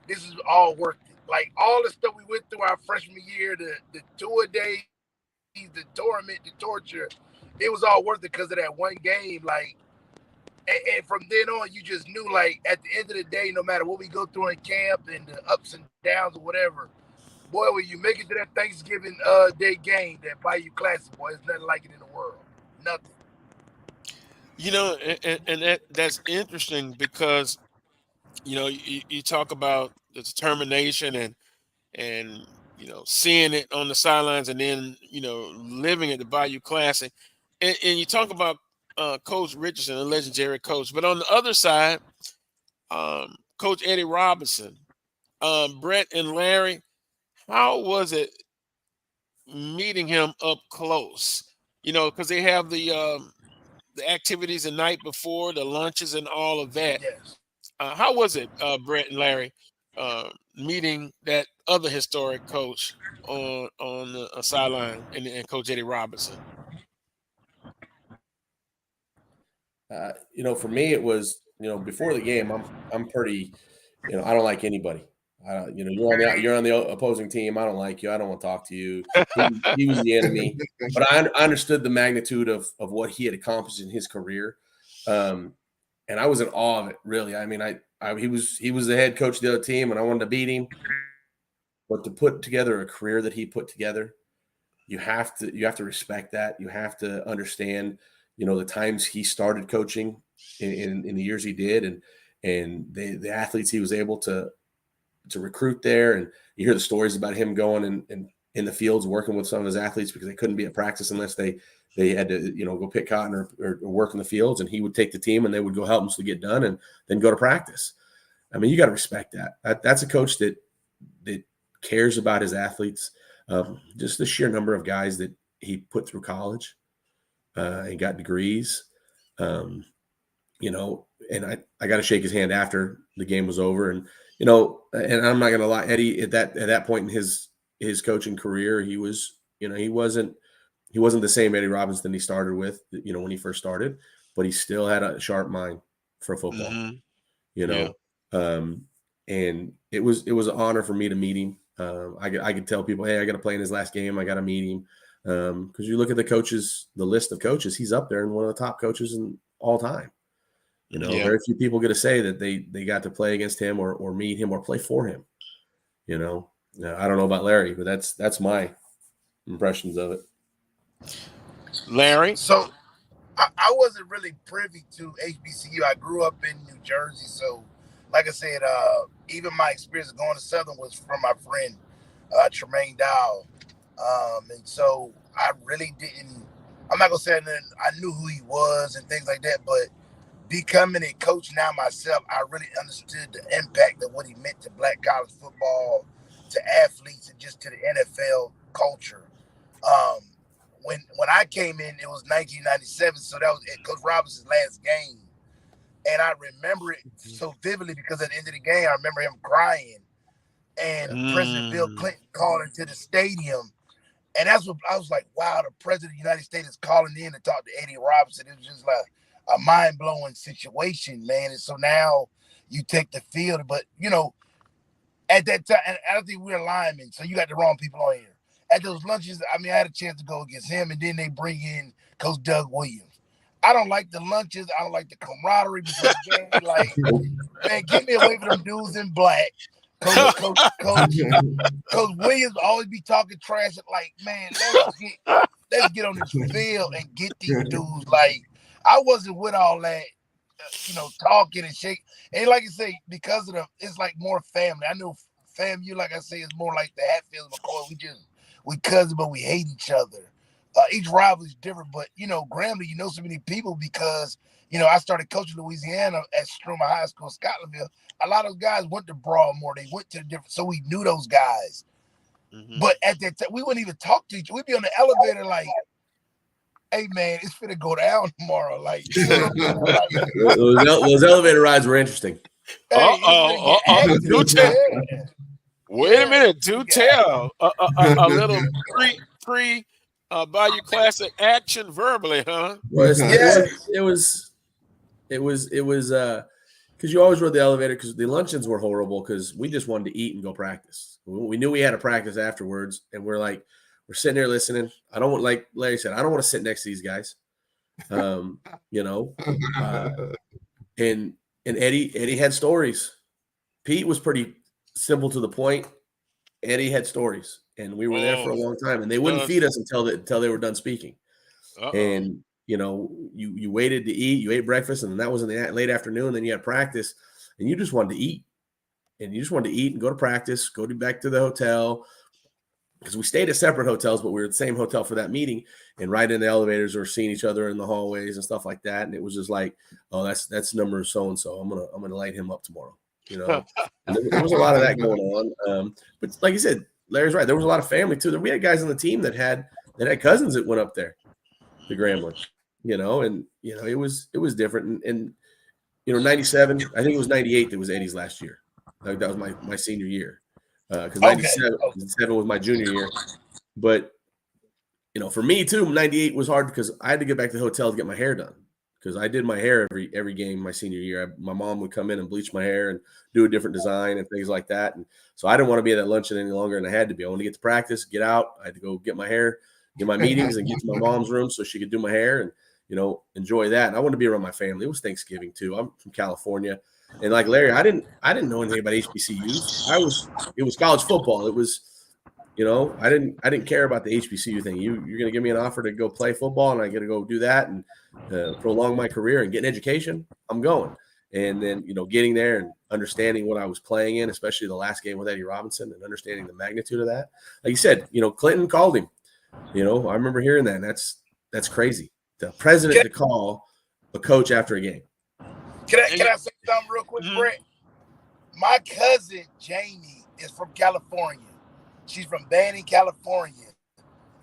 this is all worth it. Like, all the stuff we went through our freshman year, the tour days, the tournament, the torture, it was all worth it because of that one game. Like, and from then on, you just knew, like, at the end of the day, no matter what we go through in camp and the ups and downs or whatever, boy, when you make it to that Thanksgiving Day game, that Bayou Classic, boy, it's nothing like it in the world. Nothing. You know, and that's interesting because You talk about the determination and seeing it on the sidelines, and then living at the Bayou Classic, and you talk about Coach Richardson, a legendary coach, but on the other side, Coach Eddie Robinson, Brett and Larry. How was it meeting him up close? Because they have the activities the night before, the lunches, and all of that. Yes. How was it, Brett and Larry, meeting that other historic coach on the sideline, and Coach Eddie Robinson? For me, it was before the game. I'm pretty, I don't like anybody. You're on the opposing team. I don't like you. I don't want to talk to you. He was the enemy. But I understood the magnitude of what he had accomplished in his career, and I was in awe of it. Really, I mean, he was the head coach of the other team, and I wanted to beat him. But to put together a career that he put together, you have to respect that. You have to understand, the times he started coaching in the years he did, and the athletes he was able to recruit there. And you hear the stories about him going and in the fields working with some of his athletes because they couldn't be at practice unless they had to go pick cotton or work in the fields, and he would take the team and they would go help them to get done and then go to practice. I mean, you got to respect that. That's a coach that cares about his athletes. Just the sheer number of guys that he put through college and got degrees, and I got to shake his hand after the game was over. And, and I'm not going to lie, Eddie, at that point in his coaching career, he was, he wasn't the same Eddie Robinson he started with, when he first started, but he still had a sharp mind for football, and it was an honor for me to meet him. I could tell people, hey, I got to play in his last game. I got to meet him. Because you look at the list of coaches, he's up there and one of the top coaches in all time. Very few people get to say that they got to play against him or meet him or play for him. I don't know about Larry, but that's my impressions of it. Larry? So I wasn't really privy to HBCU. I grew up in New Jersey. So, like I said, even my experience of going to Southern was from my friend, Tremaine Dow. And so I really didn't, I'm not going to say I knew who he was and things like that, but becoming a coach now myself, I really understood the impact of what he meant to black college football, to athletes, and just to the NFL culture. When I came in, it was 1997, so that was Coach Robinson's last game. And I remember it so vividly because at the end of the game, I remember him crying. And President Bill Clinton called into the stadium. And that's what I was like, wow, the president of the United States is calling in to talk to Eddie Robinson. It was just like a mind-blowing situation, man. And so now you take the field. But, at that time, and I think we're linemen, so you got the wrong people on here. At those lunches, I had a chance to go against him, and then they bring in Coach Doug Williams. I don't like the lunches. I don't like the camaraderie because, man, get me away from them dudes in black. Coach Williams always be talking trash. Like, man, let's get on this field and get these dudes. Like, I wasn't with all that, talking and shaking. And like I say, because of it's like more family. I know FAMU, like I say, is more like the Hatfields, McCoy. We cousins, but we hate each other. Each rivalry is different, but Grambling, so many people because I started coaching Louisiana at Struma High School, Scotlandville. A lot of those guys went to Broadmoor. They went to the different, so we knew those guys. Mm-hmm. But at that time, we wouldn't even talk to each other. We'd be on the elevator like, "Hey man, it's finna go down tomorrow." Like, those elevator rides were interesting. Hey, do tell. Wait a minute, do tell. A little pre Bayou Classic action verbally, huh? Well, it was because you always rode the elevator because the luncheons were horrible because we just wanted to eat and go practice. We knew we had to practice afterwards, and we're sitting there listening. I don't want, like Larry said, I don't want to sit next to these guys. And Eddie had stories. Pete was pretty simple to the point. Eddie had stories, and we were there for a long time, and they wouldn't feed us until they were done speaking. And you waited to eat, you ate breakfast, and that was in the late afternoon. Then you had practice, and you just wanted to eat. And you just wanted to eat and go to practice, back to the hotel, because we stayed at separate hotels, but we were at the same hotel for that meeting, and right in the elevators or seeing each other in the hallways and stuff like that. And it was just like, oh, that's number so-and-so. I'm gonna light him up tomorrow, And there was a lot of that going on. But like you said, Larry's right. There was a lot of family too. We had guys on the team that had cousins that went up there to Grambling, and it was different. And 97, I think it was 98 that was Eddie's last year. Like that was my senior year, because 97 was my junior year. But for me too, 98 was hard because I had to get back to the hotel to get my hair done, because I did my hair every game my senior year. My mom would come in and bleach my hair and do a different design and things like that. And so I didn't want to be at that luncheon any longer than I had to be. I wanted to get to practice, get out. I had to go get my hair, get my meetings, and get to my mom's room so she could do my hair and enjoy that. And I wanted to be around my family. It was Thanksgiving too. I'm from California. And like Larry, I didn't know anything about HBCUs. It was college football. It was, I didn't care about the HBCU thing. You're going to give me an offer to go play football, and I got to go do that and prolong my career and get an education. I'm going. And then getting there and understanding what I was playing in, especially the last game with Eddie Robinson, and understanding the magnitude of that. Like you said, Clinton called him. I remember hearing that. And that's crazy. The president to call a coach after a game. Can I say something real quick, Brett? My cousin Jamie is from California. She's from Banning, California,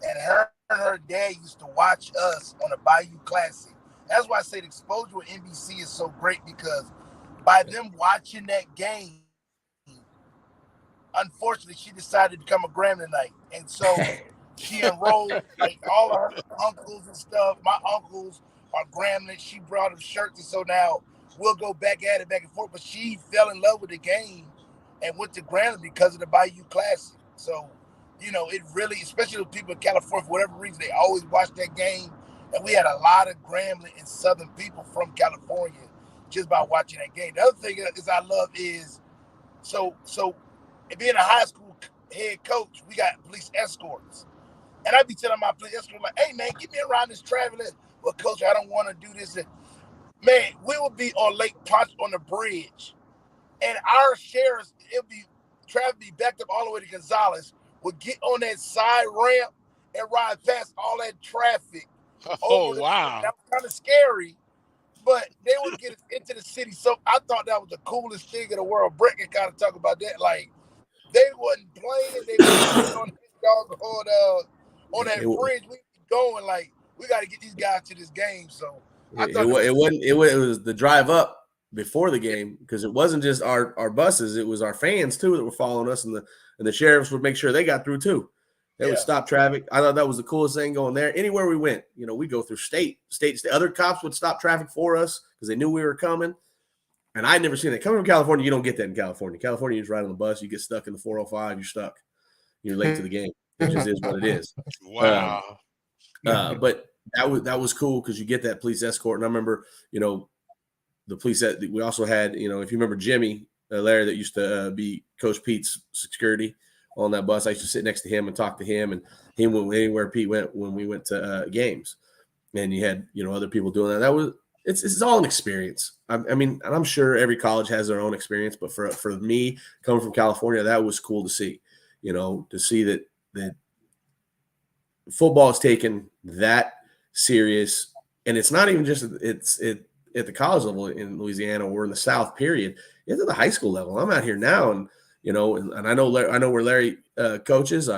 and her dad used to watch us on the Bayou Classic. That's why I say the exposure with NBC is so great, because by them watching that game, unfortunately, she decided to become a Grambling-ite, and so she enrolled like all of her uncles and stuff. My uncles are Grambling. She brought them shirts, and so now we'll go back and forth. But she fell in love with the game and went to Grambling because of the Bayou Classic. So, it really, especially with people in California, for whatever reason, they always watch that game. And we had a lot of Grambling and Southern people from California just by watching that game. The other thing is I love is, so being a high school head coach, we got police escorts. And I be telling my police escort, like, hey, man, get me around this traffic. Well, coach, I don't want to do this. Man, we would be on Lake Ponce on the bridge. And our sheriffs, traffic be backed up all the way to Gonzales, would get on that side ramp and ride past all that traffic. Oh, wow. That was kind of scary, but they would get into the city. So I thought that was the coolest thing in the world. Brett can kind of talk about that. Like, they wasn't playing. They were on that bridge. We going like, we got to get these guys to this game. So it was the drive up before the game, because it wasn't just our buses, it was our fans too that were following us, and the sheriffs would make sure they got through too. They would stop traffic. I thought that was the coolest thing going there. Anywhere we went, we go through state. Other cops would stop traffic for us because they knew we were coming. And I'd never seen that. Coming from California, you don't get that in California. California, you just ride on the bus, you get stuck in the 405, you're stuck. You're late to the game. It just is what it is. Wow. But that was cool because you get that police escort. And I remember, the police that we also had, if you remember Jimmy, Larry, that used to be Coach Pete's security on that bus. I used to sit next to him and talk to him, and he went anywhere Pete went when we went to games. And you had, other people doing that. It's all an experience. I mean, and I'm sure every college has their own experience, but for me, coming from California, that was cool to see, to see that football is taken that serious. And it's not even just at the college level in Louisiana or in the South, period. It's at the high school level. I'm out here now, and and I know where Larry coaches.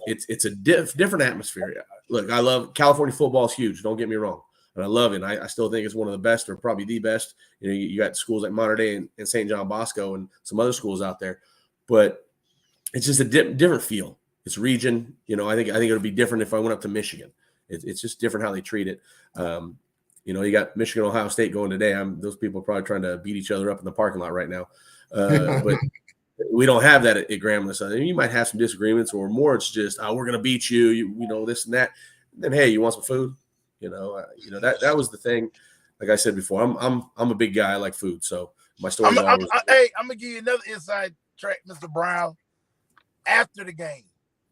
It's a different atmosphere. Look, I love California football is huge. Don't get me wrong, and I love it. And I still think it's one of the best, or probably the best. You got schools like Monterey Day and St. John Bosco and some other schools out there, but it's just a different feel. It's region. I think it would be different if I went up to Michigan. It's just different how they treat it. You got Michigan, Ohio State going today. Those people are probably trying to beat each other up in the parking lot right now. But we don't have that at Grambling. So you might have some disagreements, or more it's just, we're going to beat you, this and that. And then, hey, you want some food? That was the thing. Like I said before, I'm a big guy. I like food. So my story. I'm going to give you another inside track, Mr. Brown, after the game.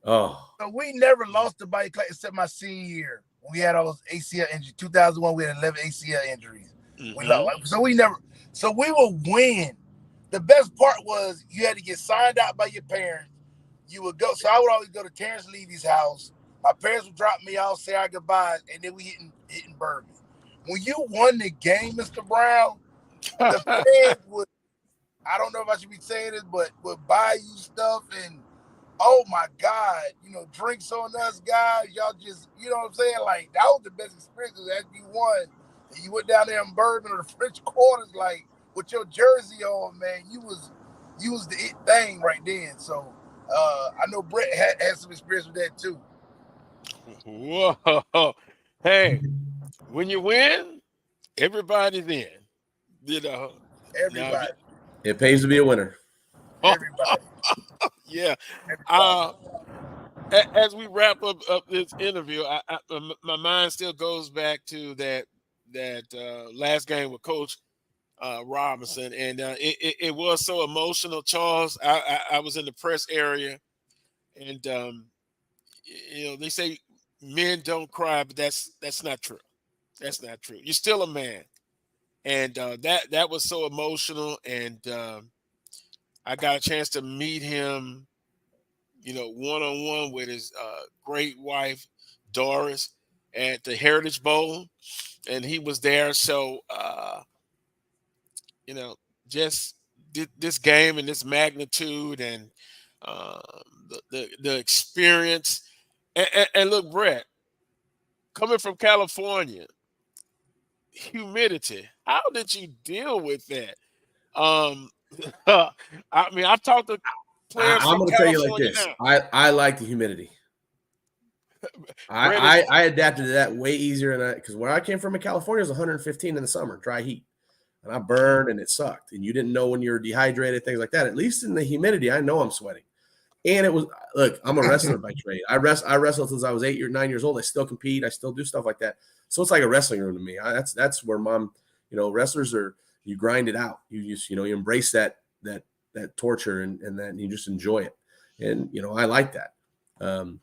Oh. So we never lost the Bayou Classic except my senior year. We had all those ACL injuries. 2001, we had 11 ACL injuries. We love it. So we will win. The best part was you had to get signed out by your parents. You would go. So I would always go to Terrence Levy's house. My parents would drop me off, say our goodbyes, and then we hitting bourbon. When you won the game, Mr. Brown, the fans would, I don't know if I should be saying this, but would buy you stuff and, oh my God, drinks on us, guys. Y'all just, you know what I'm saying? Like, that was the best experience after you won. And you went down there in Bourbon or the French Quarters, like, with your jersey on, man. You was the it thing right then. So I know Brett had some experience with that too. Whoa. Hey, when you win, everybody's in. Everybody. It pays to be a winner. Everybody. Yeah. Everybody. As we wrap up this interview, my mind still goes back to that last game with Coach Robinson, and it was so emotional. Charles, I was in the press area, and they say men don't cry, but that's not true. That's not true. You're still a man, and that was so emotional. And I got a chance to meet him, one-on-one with his great wife, Doris, at the Heritage Bowl, and he was there. So, just this game and this magnitude and the experience. And look, Brett, coming from California, humidity. How did you deal with that? I mean, I've talked to players I'm from going to tell you like California this. now. I like the humidity. I adapted to that way easier than because where I came from in California, it was 115 in the summer, dry heat. And I burned and it sucked. And you didn't know when you were dehydrated, things like that. At least in the humidity, I know I'm sweating. And it was, look, I'm a wrestler by trade. I wrestled since I was 8 or 9 years old. I still compete. I still do stuff like that. So it's like a wrestling room to me. That's where wrestlers are, you grind it out. You just, you embrace that torture and then you just enjoy it. And, I like that. The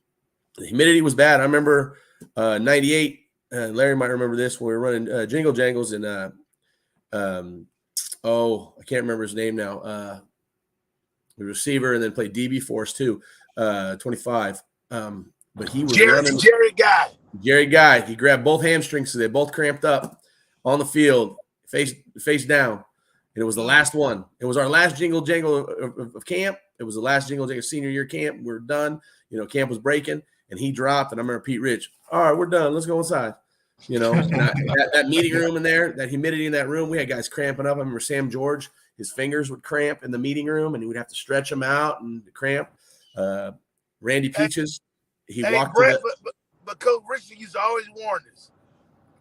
humidity was bad. I remember 98, Larry might remember this, when we were running Jingle Jangles and I can't remember his name now. The receiver, and then played DB for us too, 25. But he was running. Jerry Guy. He grabbed both hamstrings, so they both cramped up on the field, face down. And it was the last one. It was our last Jingle Jangle of camp. It was the last Jingle Jangle senior year camp. We're done. Camp was breaking, and he dropped. And I remember Pete Rich. All right, we're done. Let's go inside. That meeting room in there, that humidity in that room, we had guys cramping up. I remember Sam George, his fingers would cramp in the meeting room and he would have to stretch them out and cramp. Randy Peaches, walked Brett, but Coach Richard used to always warn us.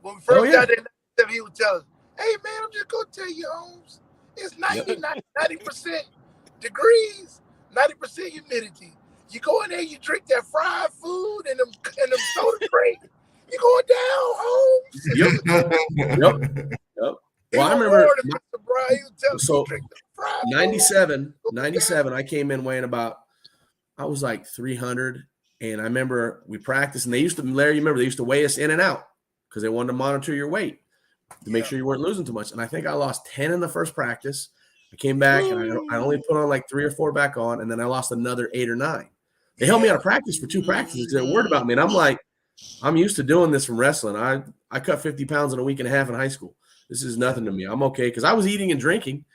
When we first got there, he would tell us, hey man, I'm just gonna tell you, Holmes, it's 90% degrees, 90% humidity. You go in there, you drink that fried food and them soda drinks. You going down, Holmes? Yep. Well, I remember. So 97, I came in weighing about, I was like 300, and I remember we practiced, and they used to weigh us in and out because they wanted to monitor your weight to make sure you weren't losing too much. And I think I lost 10 in the first practice. I came back and I only put on like 3 or 4 back on, and then I lost another 8 or 9. They held me out of practice for 2 practices because they were worried about me, and I'm like, I'm used to doing this from wrestling. I cut 50 pounds in a week and a half in high school. This is nothing to me. I'm okay because I was eating and drinking.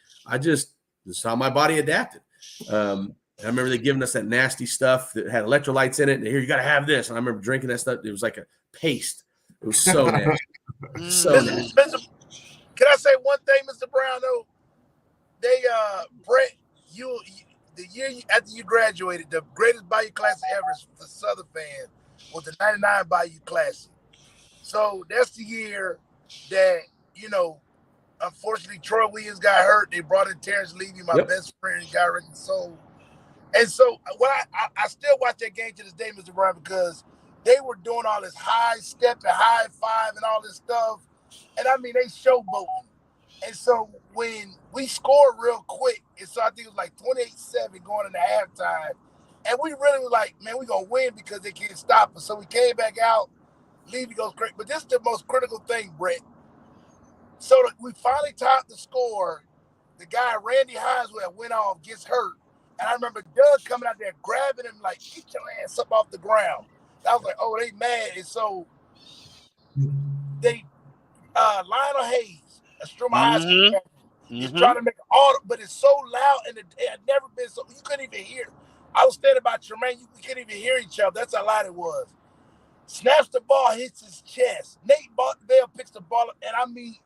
This is how my body adapted. I remember they giving us that nasty stuff that had electrolytes in it. And here, you got to have this. And I remember drinking that stuff. It was like a paste. It was so nasty. Nasty. Can I say one thing, Mr. Brown, though? Brett, the year after you graduated, the greatest Bayou Classic ever for Southern fans was the 99 Bayou Classic. So that's the year that, unfortunately, Troy Williams got hurt. They brought in Terrence Levy, my best friend, got wrecked and sold. And so I still watch that game to this day, Mr. Brown, because they were doing all this high step and high five and all this stuff. And I mean, they showboating. And so when we scored real quick, and so I think it was like 28-7 going into halftime, and we really were like, man, we're going to win because they can't stop us. So we came back out. Levy goes great. But this is the most critical thing, Brett. So we finally tied the score. The guy, Randy Hines, who had went off, gets hurt. And I remember Doug coming out there grabbing him like, get your ass up off the ground. I was like, oh, they mad. And so they, Lionel Hayes, a Struma High School captain, is trying to make an order, but it's so loud and it had never been so, you couldn't even hear. I was standing by Tremaine, we couldn't even hear each other. That's how loud it was. Snaps the ball, hits his chest. Nate Bell picks the ball up, and I mean,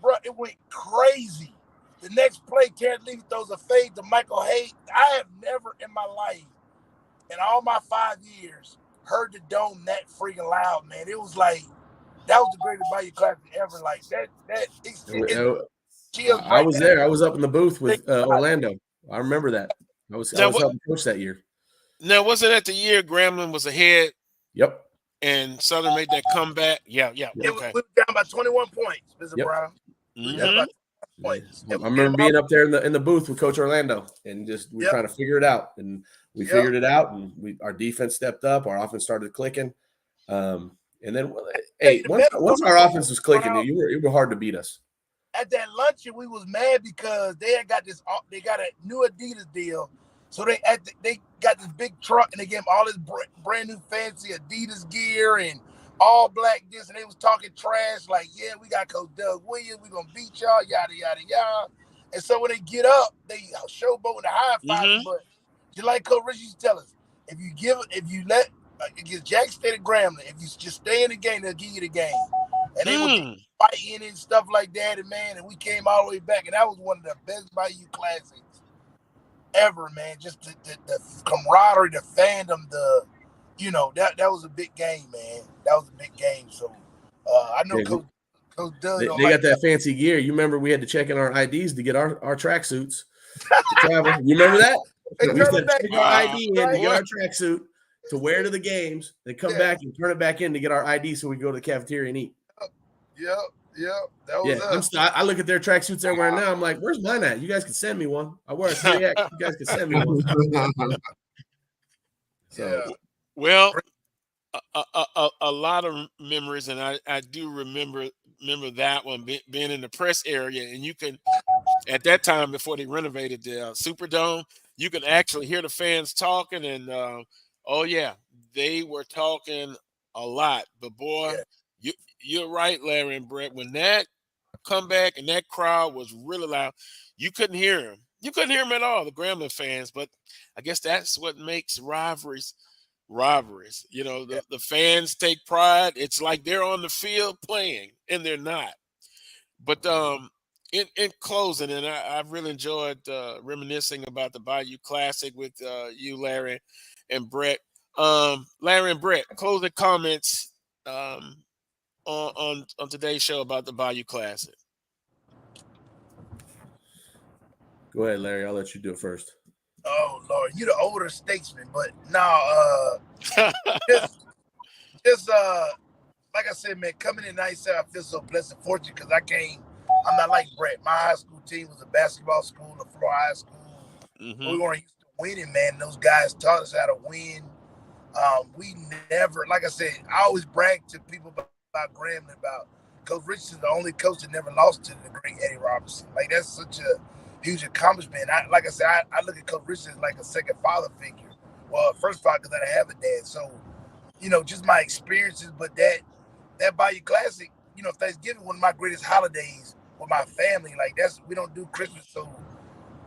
bro, it went crazy. The next play, Terrence Levy throws a fade to Michael Hayes. I have never in my life, in all my 5 years, heard the dome that freaking loud, man. It was like, that was the greatest Bayou Classic ever. Like, I was there. I was up in the booth with Orlando. I remember that. I was helping coach that year. Now, wasn't that the year Grambling was ahead? Yep. And Southern made that comeback? Yeah. Okay. We were down by 21 points, Mr. Brown. I remember being up there in the booth with Coach Orlando and just we were trying to figure it out, and we figured it out, and our defense stepped up, our offense started clicking, and then once our offense was clicking, you were hard to beat us. At that luncheon, we was mad because they got a new Adidas deal, so they got this big truck and they gave them all this brand new fancy Adidas gear and all black this, and they was talking trash like, yeah, we got Coach Doug Williams, we gonna beat y'all, yada yada yada. And so when they get up, they showboat and high five. But just like Coach Rich used to tell us, if you let against Jack State and Grambling, if you just stay in the game, they'll give you the game. And they were fighting and stuff like that, and man, and we came all the way back, and that was one of the best Bayou Classics ever, man. Just the camaraderie, the fandom, that was a big game, man. That was a big game. So I know Coach Doug. They got that fancy gear. You remember we had to check in our IDs to get our tracksuits to travel. You remember that? We had to check our ID in to get our tracksuit to wear to the games. Then come back and turn it back in to get our ID so we go to the cafeteria and eat. Yep. That was us. I look at their tracksuits they're wearing now. I'm like, where's mine at? You guys can send me one. I wear a 3X. You guys can send me one. Well, a lot of memories, and I do remember that one being in the press area, and you can at that time before they renovated the Superdome, you could actually hear the fans talking, and they were talking a lot. But boy, you're right, Larry and Brett. When that comeback and that crowd was really loud, you couldn't hear them. You couldn't hear them at all, the Grambling fans. But I guess that's what makes rivalries. You know, the fans take pride. It's like they're on the field playing, and they're not. But in closing, and I've really enjoyed reminiscing about the Bayou Classic with you, Larry and Brett. Larry and Brett, closing comments on today's show about the Bayou Classic. Go ahead, Larry. I'll let you do it first. Oh Lord, you're the older statesman, but no, just like I said, man, coming in '97, I feel so blessed and fortunate because I'm not like Brett. My high school team was a basketball school, the Florida high school. We weren't used to winning, man. Those guys taught us how to win. We never, like I said, I always brag to people about Grambling, about Coach Richardson, the only coach that never lost to the great Eddie Robinson. Like, that's such a huge accomplishment. I look at Coach Richardson as like a second father figure. Well, first of all, because I didn't have a dad. So, just my experiences, but that Bayou Classic, Thanksgiving, one of my greatest holidays with my family. Like, we don't do Christmas, so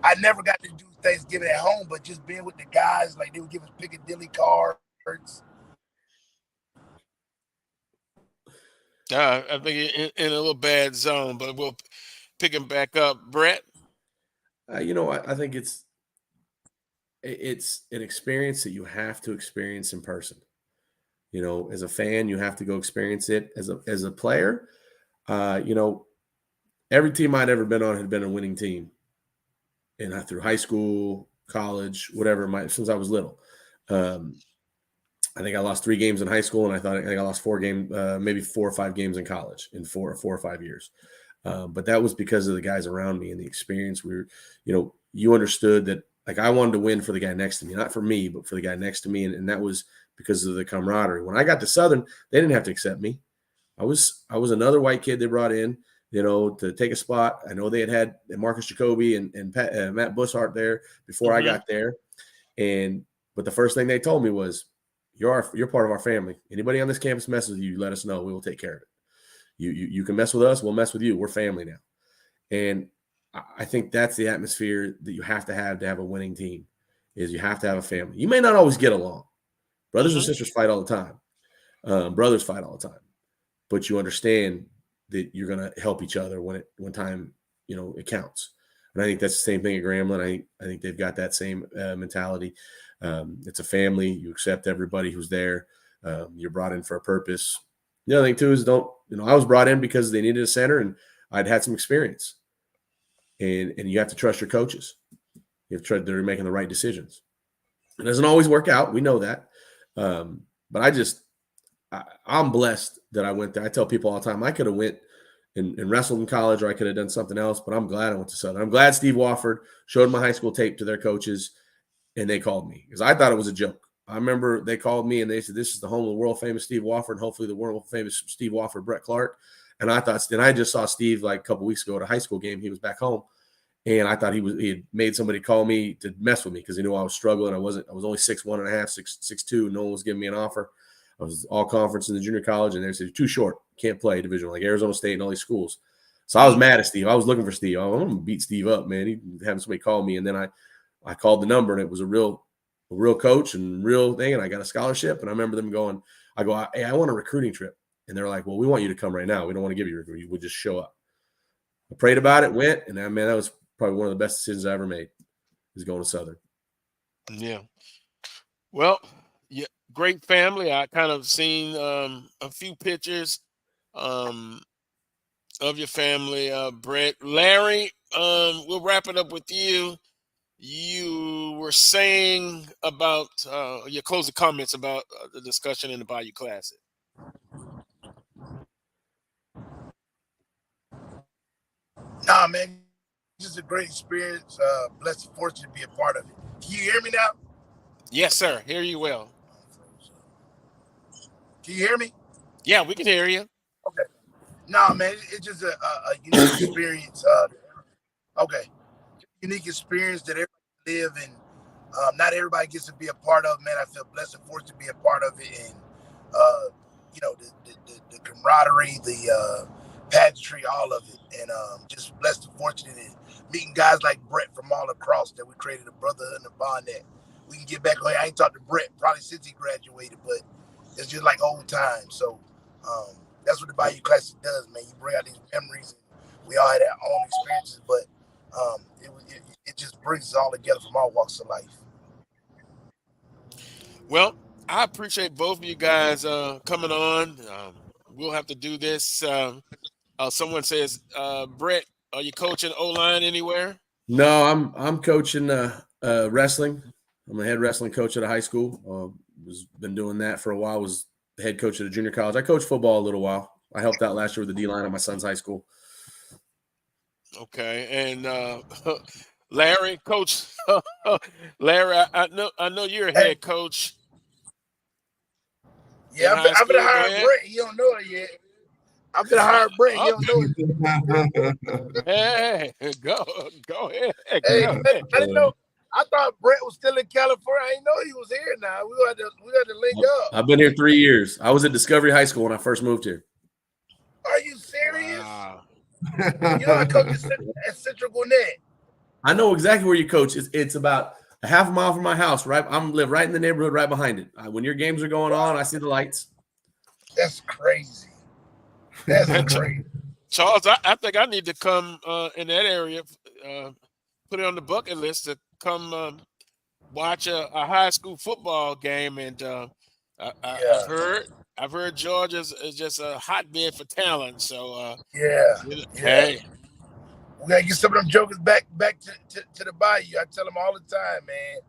I never got to do Thanksgiving at home, but just being with the guys, like they would give us Piccadilly cards. I think in a little bad zone, but we'll pick him back up. Brett? I think it's an experience that you have to experience in person. As a fan, you have to go experience it. As a player, every team I'd ever been on had been a winning team. And through high school, college, whatever, since I was little. I think I lost 3 games in high school, and I think I lost 4 games, maybe 4 or 5 games in college in 4 or 5 years. But that was because of the guys around me and the experience. You understood that, like, I wanted to win for the guy next to me, not for me, but for the guy next to me. And that was because of the camaraderie. When I got to Southern, they didn't have to accept me. I was another white kid they brought in. to take a spot. I know they had Marcus Jacoby and Matt Bushart there before I got there. But the first thing they told me was, you're part of our family. Anybody on this campus messes with you, let us know. We will take care of it. You can mess with us. We'll mess with you. We're family now. And I think that's the atmosphere that you have to have a winning team, is you have to have a family. You may not always get along. Brothers and sisters fight all the time. Brothers fight all the time. But you understand that you're going to help each other when time, it counts. And I think that's the same thing at Grambling. I think they've got that same mentality. It's a family. You accept everybody who's there. You're brought in for a purpose. The other thing too is I was brought in because they needed a center and I'd had some experience. And you have to trust your coaches. You have to trust they're making the right decisions. It doesn't always work out. We know that. But I'm blessed that I went there. I tell people all the time, I could have went and wrestled in college, or I could have done something else, but I'm glad I went to Southern. I'm glad Steve Wofford showed my high school tape to their coaches, and they called me because I thought it was a joke. I remember they called me and they said, this is the home of the world famous Steve Wofford, and hopefully the world famous Steve Wofford, Brett Clark. And I just saw Steve like a couple weeks ago at a high school game. He was back home. And I thought he had made somebody call me to mess with me because he knew I was struggling. I was only 6'1 and a half, 6'2". No one was giving me an offer. I was all conference in the junior college, and they said, you're too short. Can't play division like Arizona State and all these schools. So I was mad at Steve. I was looking for Steve. I'm going to beat Steve up, man. He having somebody call me. And then I called the number, and it was a real coach and real thing. And I got a scholarship. And I remember them going, hey, I want a recruiting trip. And they're like, well, we want you to come right now. We don't want to give you a recruiting. We'll just show up. I prayed about it, went, and that was probably one of the best decisions I ever made, is going to Southern. Yeah. Well, yeah, great family. I kind of seen a few pictures of your family, Brett. Larry, we'll wrap it up with you. You were saying about your closing comments about the discussion in the Bayou Classic. Nah, man, just a great experience. Blessed and fortunate to be a part of it. Can you hear me now? Yes, sir. Hear you well. Can you hear me? Yeah, we can hear you. Okay. Nah, man, it's just a unique experience. Unique experience that everybody live in. Not everybody gets to be a part of. Man, I feel blessed and fortunate to be a part of it, and the camaraderie, the pageantry, all of it, and just blessed and fortunate in meeting guys like Brett from all across, that we created a brotherhood and a bond that we can get back on. I ain't talked to Brett probably since he graduated, but it's just like old times. So that's what the Bayou Classic does, man. You bring out these memories, and we all had our own experiences, but it just brings us all together from all walks of life. Well, I appreciate both of you guys coming on. We'll have to do this. Someone says, Brett, are you coaching O-line anywhere? No, I'm coaching wrestling. I'm a head wrestling coach at a high school. Been doing that for a while. Was the head coach at a junior college. I coached football a little while. I helped out last year with the D-line at my son's high school. Okay, and Larry, Coach Larry, I know you're a head coach. Yeah, I've been hiring Brett. He don't know it yet. I've been hiring Brett. He don't know it. Hey, go ahead. Hey, go ahead. I didn't know. I thought Brett was still in California. I didn't know he was here now. We got to link up. I've been here 3 years. I was at Discovery High School when I first moved here. Are you serious? Wow. You know, I coach at Central Gwinnett. I know exactly where you coach. It's about a half a mile from my house. Right, I'm live right in the neighborhood, right behind it. When your games are going on, I see the lights. That's crazy. That's crazy. Charles, I think I need to come in that area. Put it on the bucket list to come watch a high school football game, and I've heard Georgia is just a hotbed for talent. So hey, we gotta get some of them jokers back to the Bayou. I tell them all the time, man.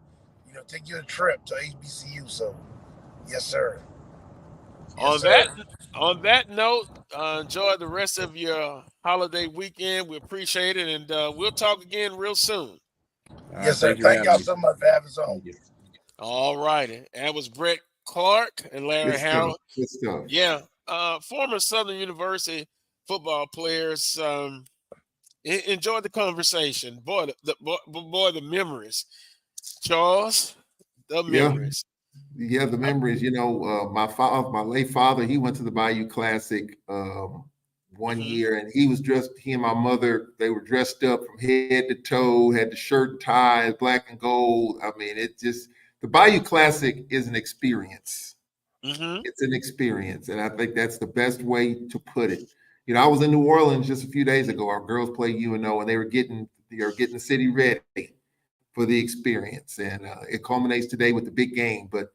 You know, take you a trip to HBCU. So, yes, sir. On that note, enjoy the rest of your holiday weekend. We appreciate it, and we'll talk again real soon. Yes, sir. Thank y'all so much for having us on. All righty. That was Brett Clark and Larry Harold. Good stuff. Yeah. Former Southern University football players. Enjoy the conversation. Boy, the memories. Charles, the Yeah. memories. Yeah, the memories. My late father, he went to the Bayou Classic one Mm-hmm. year, and he was dressed. He and my mother, they were dressed up from head to toe, had the shirt and ties, black and gold. I mean, it just the Bayou Classic is an experience. Mm-hmm. It's an experience, and I think that's the best way to put it. I was in New Orleans just a few days ago. Our girls played UNO, and they were getting the city ready for the experience, and it culminates today with the big game. But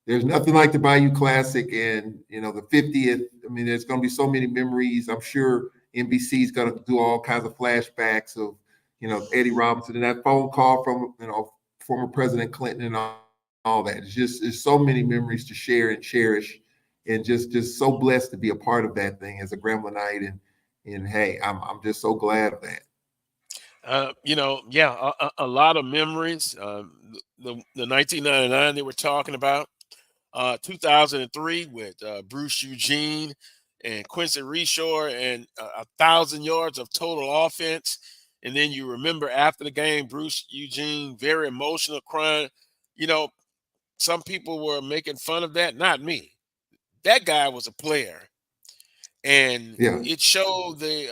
there's nothing like the Bayou Classic and the 50th. I mean, there's going to be so many memories. I'm sure NBC is going to do all kinds of flashbacks of Eddie Robinson and that phone call from former President Clinton and all that. It's so many memories to share and cherish, and just so blessed to be a part of that thing as a Gramblinite. And hey, I'm just so glad of that. Yeah, a lot of memories. The 1999 they were talking about, 2003 with Bruce Eugene and Quincy Reshore and 1,000 yards of total offense. And then you remember after the game, Bruce Eugene very emotional, crying. You know, some people were making fun of that, not me. That guy was a player, and Yeah. it showed the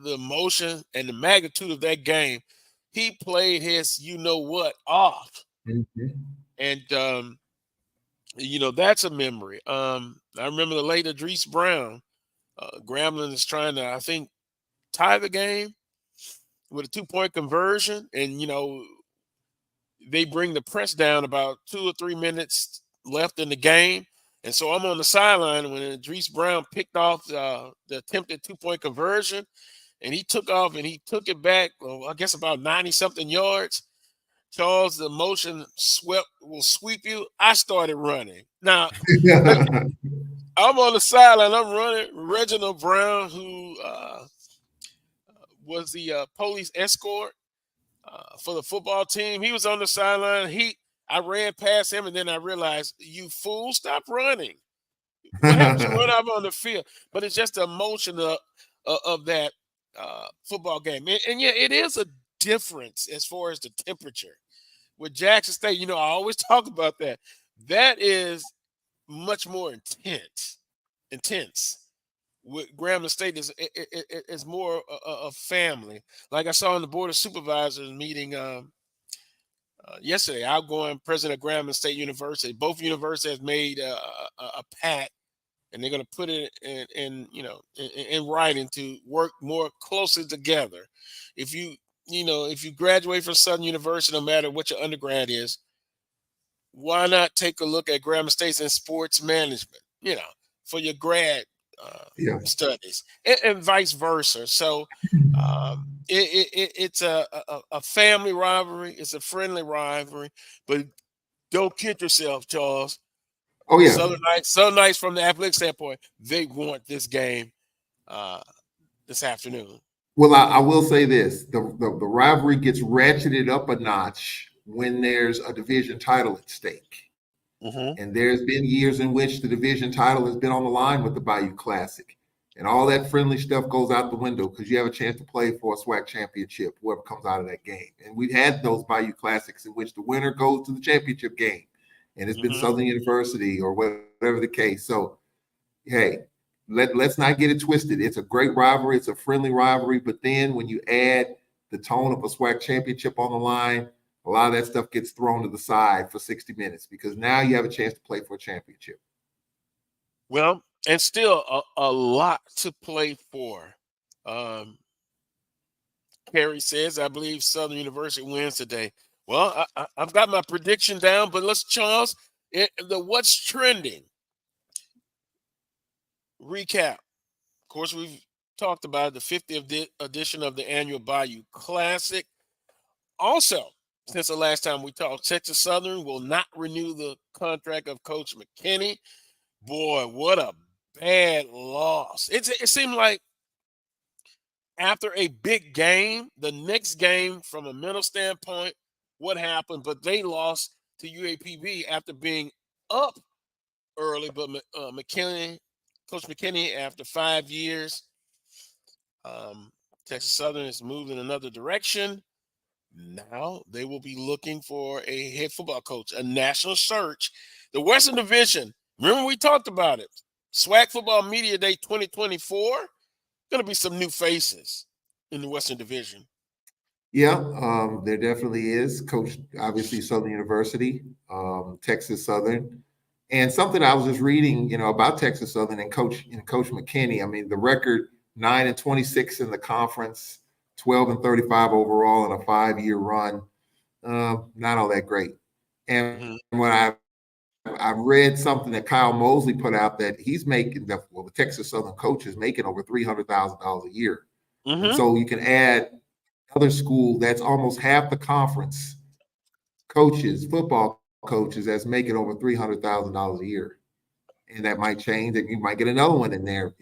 emotion and the magnitude of that game. He played his what off, Mhm. and that's a memory. I remember the late Idris Brown. Grambling is trying to, I think, tie the game with a 2-point conversion, and they bring the press down about 2 or 3 minutes left in the game. And so I'm on the sideline when Idris Brown picked off the attempted 2-point conversion, and he took off and he took it back, I guess about 90 something yards. Charles, the motion will sweep you. I started running. Now, I'm on the sideline. I'm running. Reginald Brown, who was the police escort for the football team, he was on the sideline. I ran past him, and then I realized, you fool, stop running. What happens? You run out on the field, but it's just the emotion of that football game, and yeah, it is a difference as far as the temperature with Jackson State. I always talk about that. That is much more intense. With Grambling State is more a family. Like I saw in the board of supervisors meeting yesterday, outgoing president of Grambling State University. Both universities have made a pact, and they're going to put it in writing to work more closely together. If you graduate from Southern University, no matter what your undergrad is, why not take a look at Grambling State's in sports management? For your grad Yeah. studies, and vice versa. So it's a family rivalry. It's a friendly rivalry, but don't kid yourself, Charles. Oh yeah. Southern Knights, from the athletic standpoint, they want this game this afternoon. Well, I will say this: the rivalry gets ratcheted up a notch when there's a division title at stake. Mm-hmm. And there's been years in which the division title has been on the line with the Bayou Classic. And all that friendly stuff goes out the window because you have a chance to play for a SWAC championship, whoever comes out of that game. And we've had those Bayou Classics in which the winner goes to the championship game. And it's been Mm-hmm. Southern University or whatever the case. So, hey, let's not get it twisted. It's a great rivalry. It's a friendly rivalry. But then when you add the tone of a SWAC championship on the line, a lot of that stuff gets thrown to the side for 60 minutes because now you have a chance to play for a championship. Well, and still a lot to play for. Perry says, I believe Southern University wins today. Well, I've got my prediction down, but let's, Charles, what's trending. Recap. Of course, we've talked about the 50th edition of the annual Bayou Classic. Also, since the last time we talked, Texas Southern will not renew the contract of Coach McKinney. Boy, what a bad loss. It seemed like after a big game, the next game from a mental standpoint, what happened? But they lost to UAPB after being up early, but McKinney Coach McKinney, after 5 years, Texas Southern has moved in another direction. Now they will be looking for a head football coach, a national search. The Western Division, remember we talked about it. SWAC Football Media Day 2024, going to be some new faces in the Western Division. Yeah, there definitely is. Coach, obviously, Southern University, Texas Southern. And something I was just reading, about Texas Southern and Coach McKinney. I mean, the record 9-26 in the conference, 12-35 overall in a 5-year run. Not all that great. And when I read something that Kyle Mosley put out that he's making, the Texas Southern coach is making over $300,000 a year. And so you can add other school that's almost half the conference coaches, football coaches, that's making over $300,000 a year. And that might change, and you might get another one in there,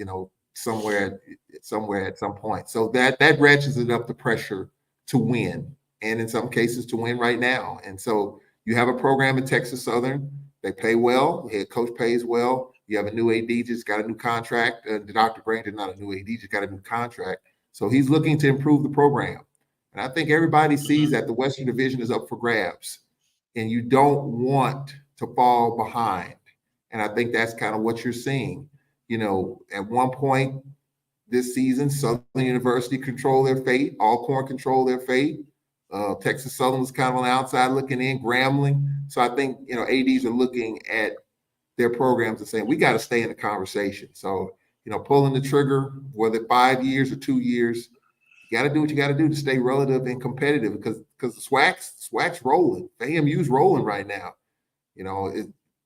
somewhere at some point. So that ratchets it up the pressure to win, and in some cases to win right now. And so you have a program in Texas Southern. They pay well. The head coach pays well. You have a new AD, just got a new contract. Dr. Granger, not a new AD, just got a new contract. So he's looking to improve the program. And I think everybody sees that the Western Division is up for grabs, and you don't want to fall behind. And I think that's kind of what you're seeing. At one point this season, Southern University controlled their fate. Alcorn controlled their fate. Texas Southern was kind of on the outside looking in, Grambling. So I think, ADs are looking at their programs and saying, we got to stay in the conversation. So, pulling the trigger, whether 5 years or 2 years, you got to do what you got to do to stay relative and competitive because the SWAC's rolling. FAMU's rolling right now.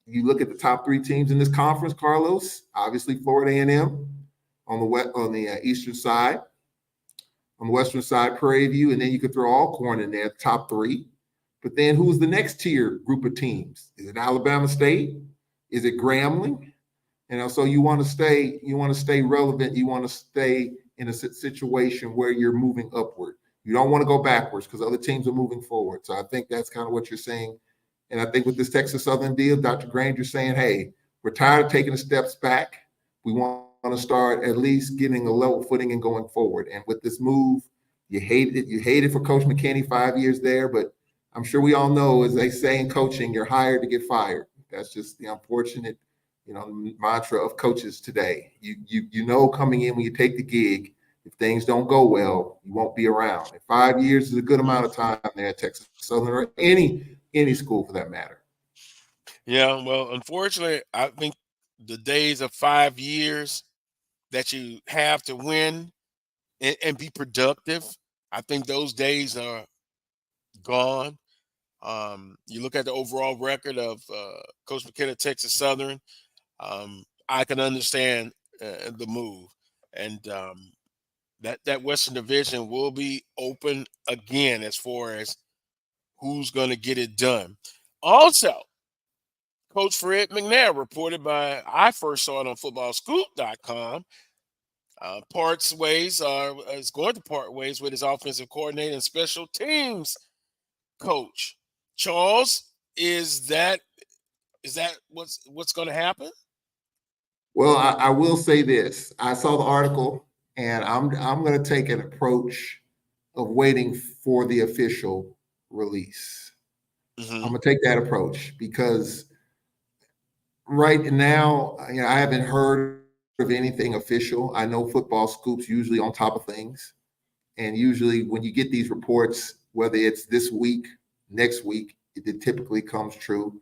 You look at the top 3 teams in this conference, Carlos, obviously Florida A&M on the eastern side. On the western side, Prairie View, and then you could throw Alcorn in there, top 3. But then who's the next tier group of teams? Is it Alabama State? Is it Grambling? So you want to stay relevant. You want to stay in a situation where you're moving upward. You don't want to go backwards because other teams are moving forward. So I think that's kind of what you're saying. And I think with this Texas Southern deal, Dr. Granger saying, hey, we're tired of taking the steps back. We want to start at least getting a level footing and going forward. And with this move, you hate it. You hate it for Coach McKinney, 5 years there. But I'm sure we all know, as they say in coaching, you're hired to get fired. That's just the unfortunate, mantra of coaches today. You know coming in when you take the gig, if things don't go well, you won't be around. And 5 years is a good amount of time there at Texas Southern or any school for that matter. Yeah, well, unfortunately, I think the days of 5 years that you have to win and be productive, I think those days are gone. You look at the overall record of Coach McKenna, Texas Southern. I can understand the move, and that Western Division will be open again as far as who's going to get it done. Also, Coach Fred McNair reported I first saw it on footballscoop.com. Is going to part ways with his offensive coordinator and special teams coach. Charles, is that what's going to happen? Well, I will say this. I saw the article, and I'm going to take an approach of waiting for the official release. I'm going to take that approach because right now, I haven't heard of anything official. I know Football Scoop's usually on top of things. And usually when you get these reports, whether it's this week, next week, it typically comes true.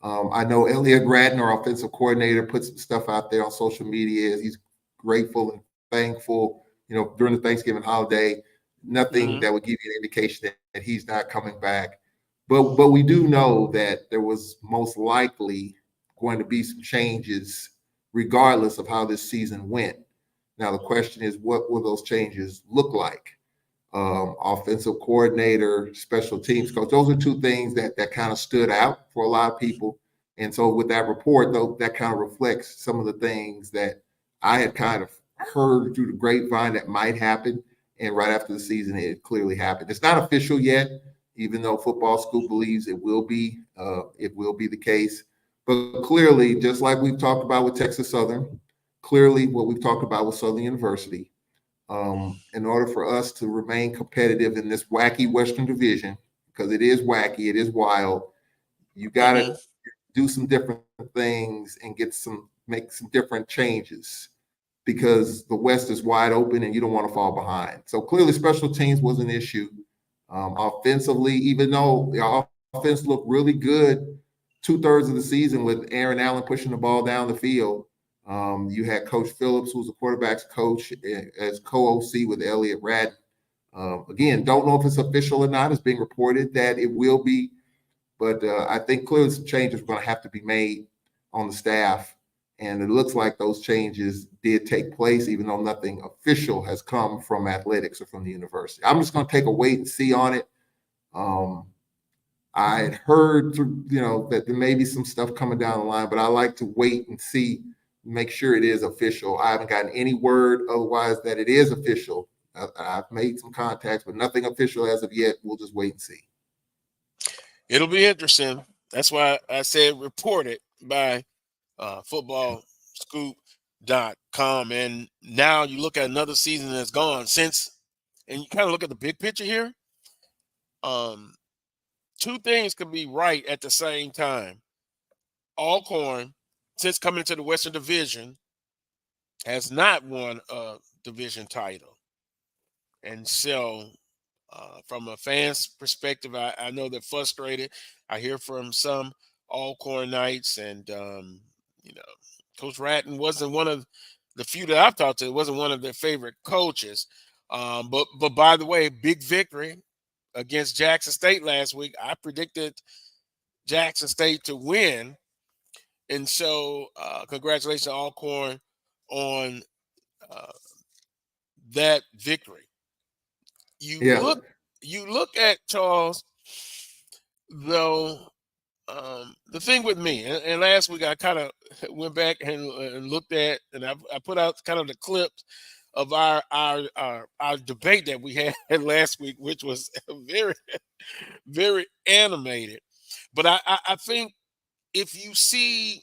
I know Elliot Gratton, our offensive coordinator, put some stuff out there on social media. He's grateful and thankful, during the Thanksgiving holiday. Nothing that would give you an indication that he's not coming back. But we do know that there was most likely going to be some changes regardless of how this season went. Now, the question is, what will those changes look like? Offensive coordinator, special teams coach. Those are 2 things that kind of stood out for a lot of people. And so with that report, though, that kind of reflects some of the things that I had kind of heard through the grapevine that might happen. And right after the season, it clearly happened. It's not official yet, even though Football Scoop believes it will be the case. But clearly, just like we've talked about with Texas Southern, clearly what we've talked about with Southern University. In order for us to remain competitive in this wacky Western Division, because it is wacky, it is wild, you got to do some different things and make some different changes, because the West is wide open and you don't want to fall behind. So clearly special teams was an issue. Offensively, even though the offense looked really good 2/3 of the season with Aaron Allen pushing the ball down the field, you had Coach Phillips, who's the quarterback's coach, as co-OC with Elliott Radden. Again, don't know if it's official or not. It's being reported that it will be, but I think clearly some changes are going to have to be made on the staff. And it looks like those changes did take place, even though nothing official has come from athletics or from the university. I'm just going to take a wait and see on it. I had heard through, that there may be some stuff coming down the line, but I like to wait and see, make sure it is official. I haven't gotten any word otherwise that it is official. I've made some contacts, but nothing official as of yet. We'll just wait and see. It'll be interesting. That's why I said reported by footballscoop.com. And now you look at another season that's gone since, and you kind of look at the big picture here. Two things could be right at the same time. Alcorn, since coming to the Western Division, has not won a division title. And so from a fan's perspective, I know they're frustrated. I hear from some Alcorn Knights, and Coach Ratton wasn't one of the few that I've talked to. Wasn't one of their favorite coaches. But by the way, big victory against Jackson State last week. I predicted Jackson State to win, and so congratulations to Alcorn on that victory. You look at, Charles, though. The thing with me, and last week I kind of went back and looked at, and I put out kind of the clips of our debate that we had last week, which was very, very animated. But I think if you see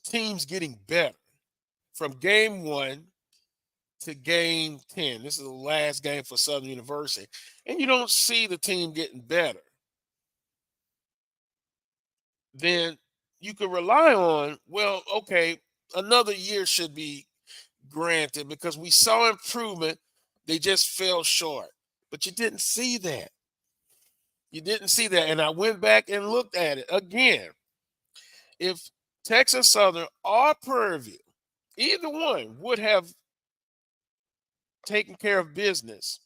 teams getting better from game 1 to game 10, this is the last game for Southern University, and you don't see the team getting better, then you could rely on, well, okay, another year should be granted because we saw improvement. They just fell short. But you didn't see that. You didn't see that. And I went back and looked at it again. If Texas Southern or Prairie View, either one, would have taken care of business,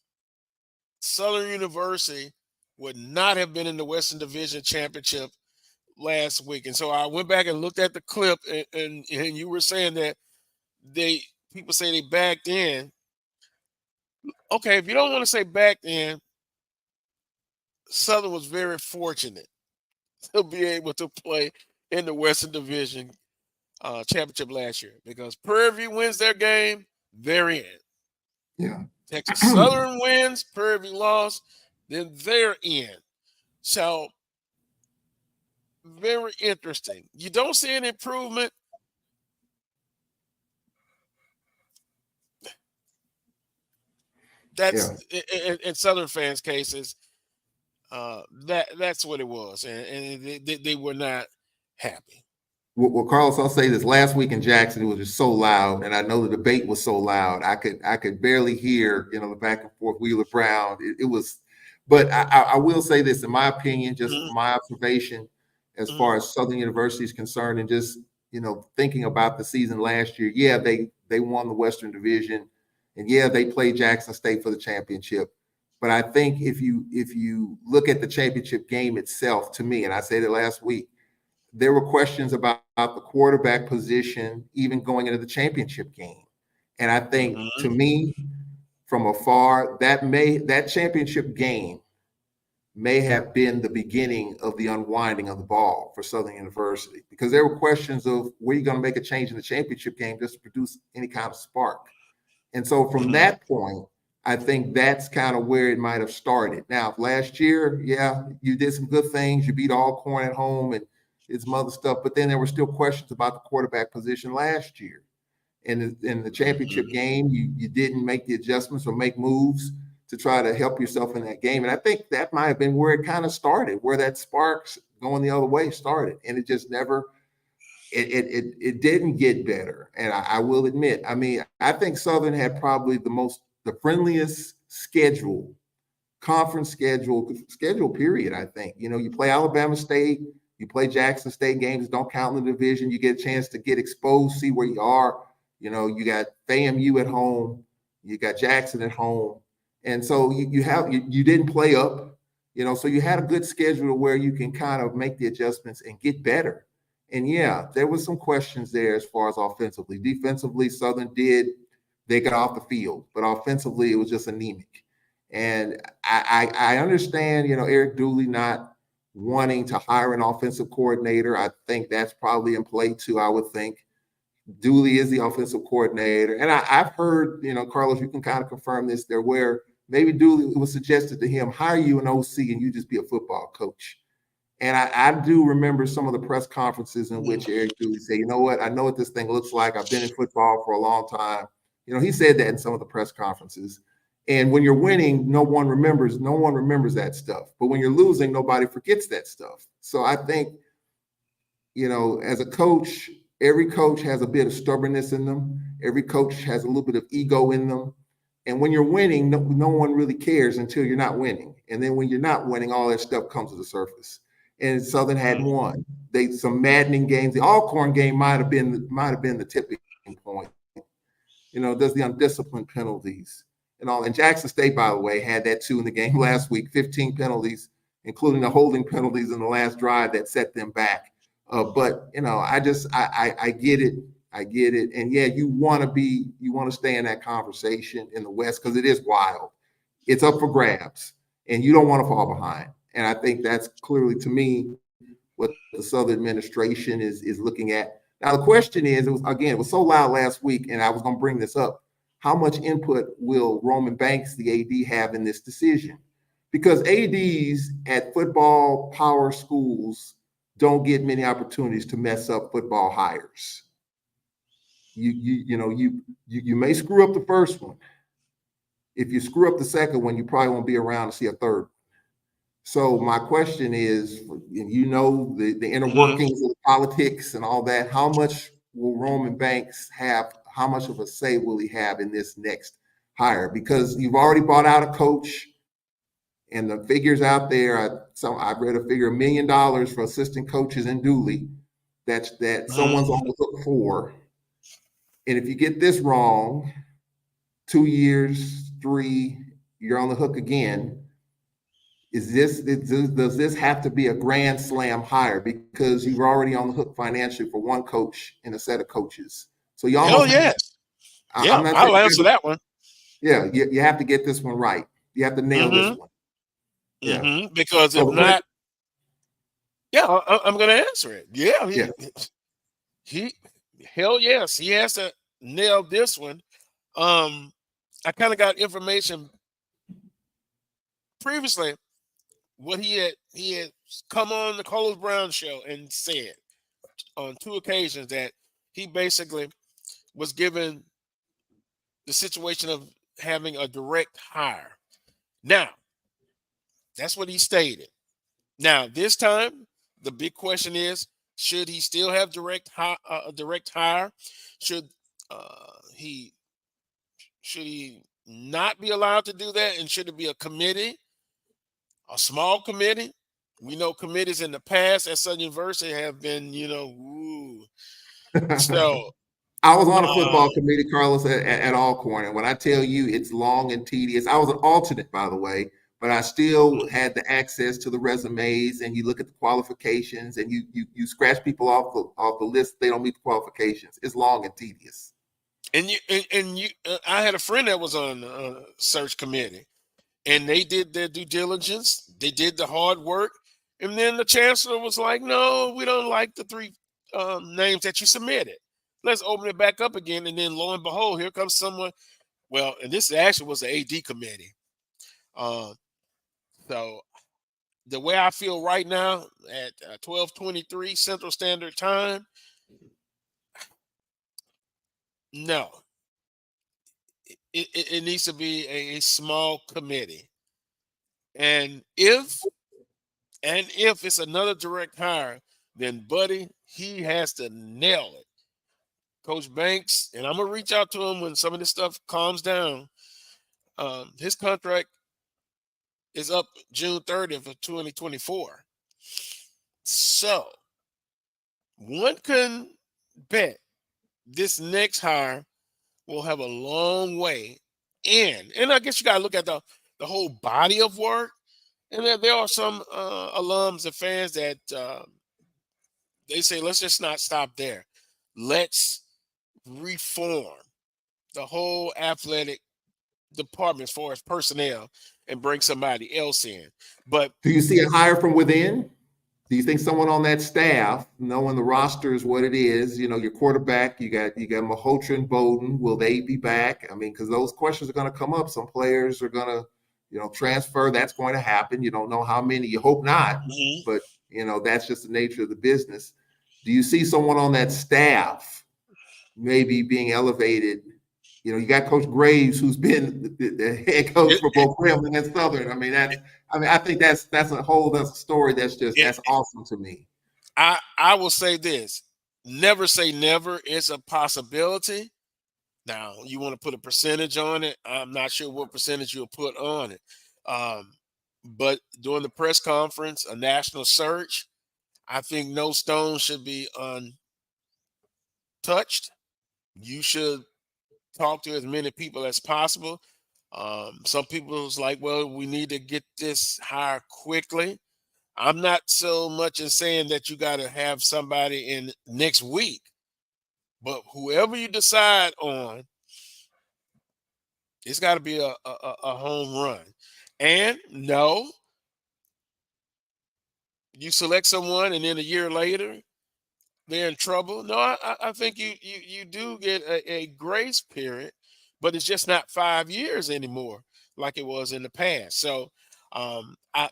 Southern University would not have been in the Western Division Championship last week. And so I went back and looked at the clip, and you were saying that people say they backed in. Okay, if you don't want to say backed in, Southern was very fortunate to be able to play in the Western Division Championship last year, because Prairie View wins their game, they're in. Yeah. Texas Southern wins, Prairie View lost, then they're in. So very interesting. You don't see an improvement. That's in Southern fans' cases. That's what it was, and they were not happy. Well, Carlos, I'll say this: last week in Jackson, it was just so loud, and I know the debate was so loud. I could barely hear, the back and forth, Wheeler Brown. It was, but I will say this, in my opinion, just from my observation, as far as Southern University is concerned, and just thinking about the season last year. Yeah, they won the Western Division, and yeah, they played Jackson State for the championship. But I think if you look at the championship game itself, to me, and I said it last week, there were questions about the quarterback position even going into the championship game. And I think, to me, from afar, that championship game may have been the beginning of the unwinding of the ball for Southern University, because there were questions of, were you going to make a change in the championship game just to produce any kind of spark? And so from that point, I think that's kind of where it might have started. Now, last year, yeah, you did some good things. You beat Alcorn at home, and It's some other stuff. But then there were still questions about the quarterback position last year. In the championship game, you didn't make the adjustments or make moves to try to help yourself in that game. And I think that might have been where it kind of started, where that sparks going the other way started. And it just never it didn't get better. And I will admit, I mean, I think Southern had probably the friendliest conference schedule period. I think, you play Alabama State, you play Jackson State games, don't count in the division. You get a chance to get exposed, see where you are. You got FAMU at home, you got Jackson at home. And so you didn't play up, so you had a good schedule where you can kind of make the adjustments and get better. And yeah, there was some questions there as far as offensively. Defensively, Southern they got off the field, but offensively it was just anemic. And I understand, Eric Dooley not wanting to hire an offensive coordinator. I think that's probably in play too, I would think. Dooley is the offensive coordinator. And I've heard, Carlos, you can kind of confirm this there, where maybe Dooley, it was suggested to him, hire you an OC and you just be a football coach. And I do remember some of the press conferences in which Eric Dooley said, you know what, I know what this thing looks like. I've been in football for a long time. He said that in some of the press conferences. And when you're winning, no one remembers that stuff. But when you're losing, nobody forgets that stuff. So I think, as a coach, every coach has a bit of stubbornness in them. Every coach has a little bit of ego in them. And when you're winning, no one really cares until you're not winning. And then when you're not winning, all that stuff comes to the surface. And Southern had won. Some maddening games. The Alcorn game might have been the tipping point. There's the undisciplined penalties and all. And Jackson State, by the way, had that too in the game last week. 15 penalties, including the holding penalties in the last drive that set them back. But I get it. I get it. And yeah, you want to stay in that conversation in the West because it is wild. It's up for grabs, and you don't want to fall behind. And I think that's clearly, to me, what the Southern administration is looking at. Now, the question is, it was so loud last week, and I was going to bring this up. How much input will Roman Banks, the AD, have in this decision? Because ADs at football power schools don't get many opportunities to mess up football hires. You may screw up the first one. If you screw up the second one, you probably won't be around to see a third. So my question is, the inner workings of politics and all that, how much will Roman Banks have? How much of a say will he have in this next hire? Because you've already bought out a coach, and the figures out there, I read a figure $1 million for assistant coaches in Dooley that someone's on the hook for. And if you get this wrong, 2 years, 3, you're on the hook again. Does this have to be a grand slam hire because you're already on the hook financially for one coach and a set of coaches? So you almost yes. I'll answer that one. Yeah, you have to get this one right. You have to nail this one. Yeah, because if not, I'm going to answer it. He hell yes, he has to nail this one. I kind of got information previously. What he had come on the Carlos Brown show and said on 2 occasions that he basically was given the situation of having a direct hire. Now, that's what he stated. Now, this time, the big question is, should he still have a direct hire? Should he not be allowed to do that? And should it be a committee? A small committee? We know committees in the past at Southern University have been, So I was on a football committee, Carlos, at Alcorn, and when I tell you it's long and tedious, I was an alternate, by the way, but I still had the access to the resumes, and you look at the qualifications, and you scratch people off the list. They don't meet the qualifications. It's long and tedious. And I had a friend that was on a search committee. And they did their due diligence. They did the hard work. And then the chancellor was like, no, we don't like the 3 names that you submitted. Let's open it back up again. And then lo and behold, here comes someone. Well, and this actually was the AD committee. So the way I feel right now at 12:23 Central Standard Time, no, it needs to be a small committee. And if it's another direct hire, then buddy, he has to nail it. Coach Banks, and I'm gonna reach out to him when some of this stuff calms down. His contract is up June 30th of 2024. So one can bet this next hire will have a long way in. And I guess you gotta look at the whole body of work. And there are some alums and fans that they say, let's just not stop there. Let's reform the whole athletic department as far as personnel and bring somebody else in. But do you see a hire from within? Do you think someone on that staff, knowing the roster is what it is, your quarterback, you got Mahotra and Bowden, will they be back? I mean, because those questions are going to come up. Some players are going to, transfer. That's going to happen. You don't know how many. You hope not, but that's just the nature of the business. Do you see someone on that staff maybe being elevated? You got Coach Graves, who's been the head coach for both Grambling and Southern. I think that's a whole other story. That's awesome to me. I will say this: never say never. It's a possibility. Now, you want to put a percentage on it? I'm not sure what percentage you'll put on it. But during the press conference, a national search, I think no stone should be untouched. You should talk to as many people as possible. Some people's like, well, we need to get this hire quickly. I'm not so much in saying that you got to have somebody in next week, but whoever you decide on, it's got to be a home run. And no, you select someone and then a year later they're in trouble. No, I think you do get a grace period, but it's just not 5 years anymore like it was in the past. So I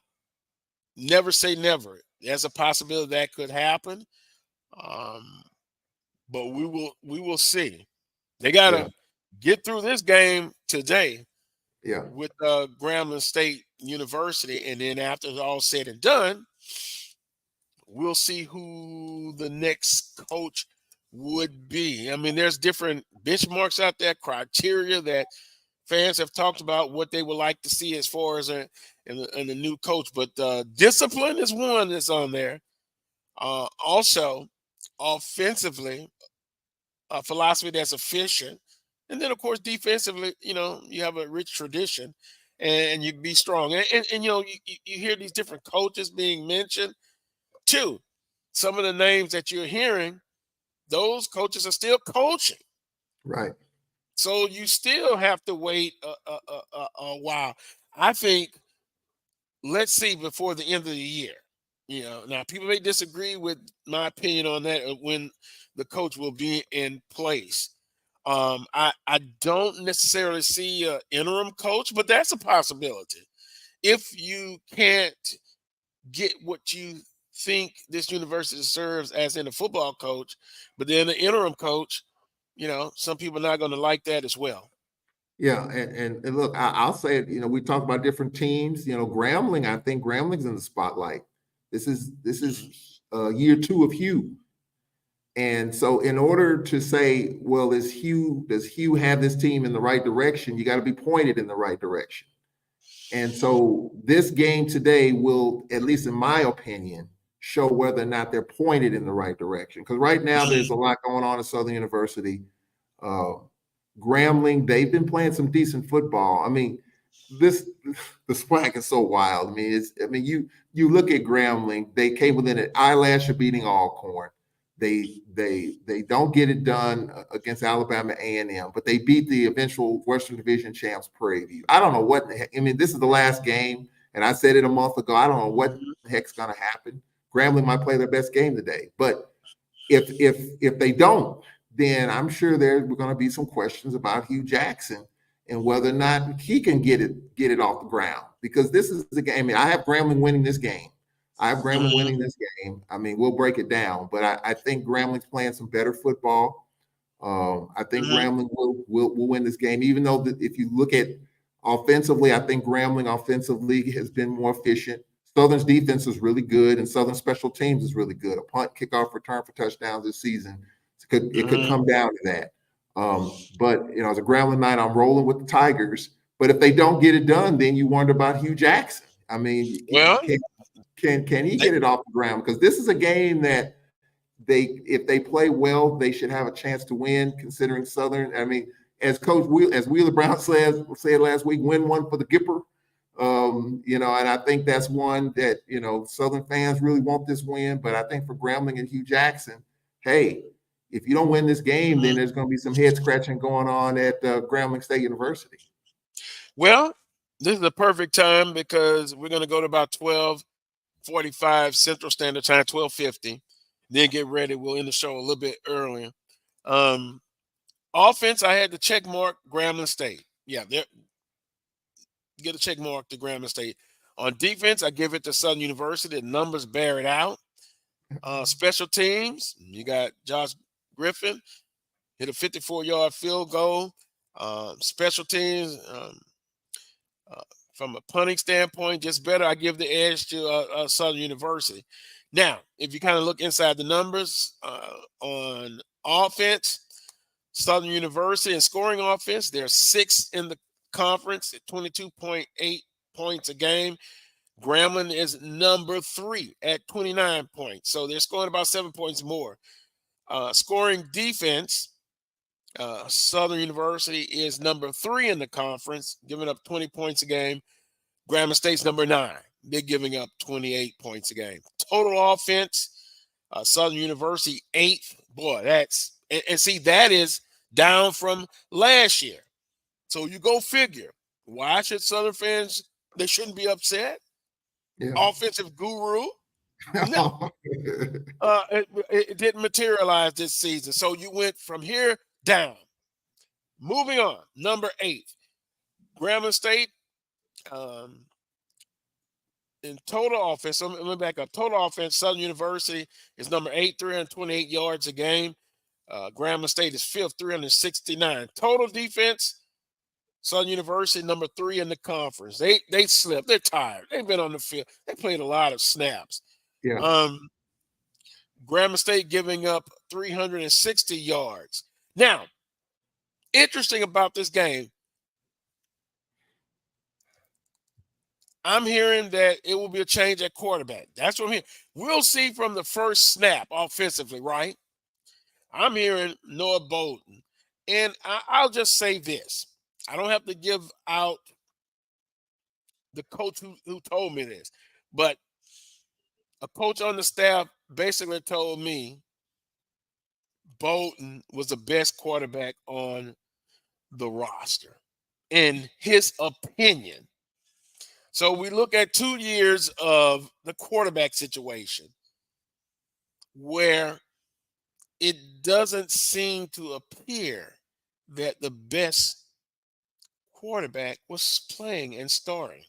never say never. There's a possibility that could happen, but we will see. They gotta get through this game today. With Grambling State University, and then after it's all said and done, we'll see who the next coach would be. I mean, there's different benchmarks out there, criteria that fans have talked about what they would like to see as far as in the new coach. But discipline is one that's on there. Also, offensively, a philosophy that's efficient. And then, of course, defensively, you have a rich tradition and you be strong. And you hear these different coaches being mentioned too. Some of the names that you're hearing, those coaches are still coaching. Right. So you still have to wait a while. I think, let's see before the end of the year. Now people may disagree with my opinion on that when the coach will be in place. I don't necessarily see an interim coach, but that's a possibility. If you can't get what you think this university serves as in a football coach, but then an interim coach, some people are not going to like that as well. Yeah, and look, I'll say it. We talk about different teams. Grambling. I think Grambling's in the spotlight. This is year 2 of Hugh. And so in order to say, well, does Hugh have this team in the right direction? You got to be pointed in the right direction. And so this game today will, at least in my opinion, show whether or not they're pointed in the right direction. Because right now there's a lot going on at Southern University. Grambling, they've been playing some decent football. I mean, the swag is so wild. I mean, you look at Grambling, they came within an eyelash of beating Alcorn. They don't get it done against Alabama A&M, but they beat the eventual Western Division champs Prairie View. I don't know what the heck. I mean, this is the last game, and I said it a month ago. I don't know what the heck's going to happen. Grambling might play their best game today, but if they don't, then I'm sure there are going to be some questions about Hugh Jackson and whether or not he can get it off the ground. because this is the game. I mean, I have Grambling winning this game. I have Grambling Mhm. winning this game. I mean, we'll break it down, but I think Grambling's playing some better football. I think Mhm. Grambling will win this game, even though if you look at offensively, I think Grambling offensively has been more efficient. Southern's defense is really good, and Southern special teams is really good. A punt, kickoff, return for touchdowns this season. It could Mhm. come down to that. But as a Grambling night, I'm rolling with the Tigers. But if they don't get it done, then you wonder about Hugh Jackson. I mean, Well, can he they, get it off the ground? Because this is a game that if they play well, they should have a chance to win. Considering Southern, I mean, as Wheeler Brown said last week, win one for the Gipper. And I think that's one that Southern fans really want this win. But I think for Grambling and Hugh Jackson, hey, if you don't win this game, then there's going to be some head scratching going on at Grambling State University. well, this is the perfect time because we're going to go to about 12:45 Central Standard Time, 12:50. Then get ready. We'll end the show a little bit earlier. Offense, I had to check mark Grambling State. Yeah, get a check mark to Grambling State. On defense, I give it to Southern University. The numbers bear it out. Special teams, you got Josh Griffin hit a 54-yard field goal. Special teams, from a punting standpoint, just better. I give the edge to Southern University. Now, if you kind of look inside the numbers on offense, Southern University in scoring offense, they're sixth in the conference at 22.8 points a game. Grambling is number 3 at 29 points. So they're scoring about 7 points more. Scoring defense, Southern University is number 3 in the conference, giving up 20 points a game. Grambling State's number 9. They're giving up 28 points a game. Total offense, Southern University 8th. Boy, and see, that is down from last year. So you go figure. Why should Southern fans, they shouldn't be upset? Yeah. Offensive guru? No. It didn't materialize this season. So you went from here down. Moving on, number 8. Grambling State, in total offense, so let me back up. Total offense, Southern University is number 8, 328 yards a game. Grambling State is 5th, 369. Total defense, Southern University number 3 in the conference. They slipped. They're tired. They've been on the field. They played a lot of snaps. Yeah. Grambling State giving up 360 yards. Now, interesting about this game, I'm hearing that it will be a change at quarterback. That's what I'm hearing. We'll see from the first snap offensively, right? I'm hearing Noah Bolton. And I'll just say this. I don't have to give out the coach who told me this, but a coach on the staff basically told me Bolton was the best quarterback on the roster, in his opinion. So we look at 2 years of the quarterback situation where it doesn't seem to appear that the best quarterback was playing and starting.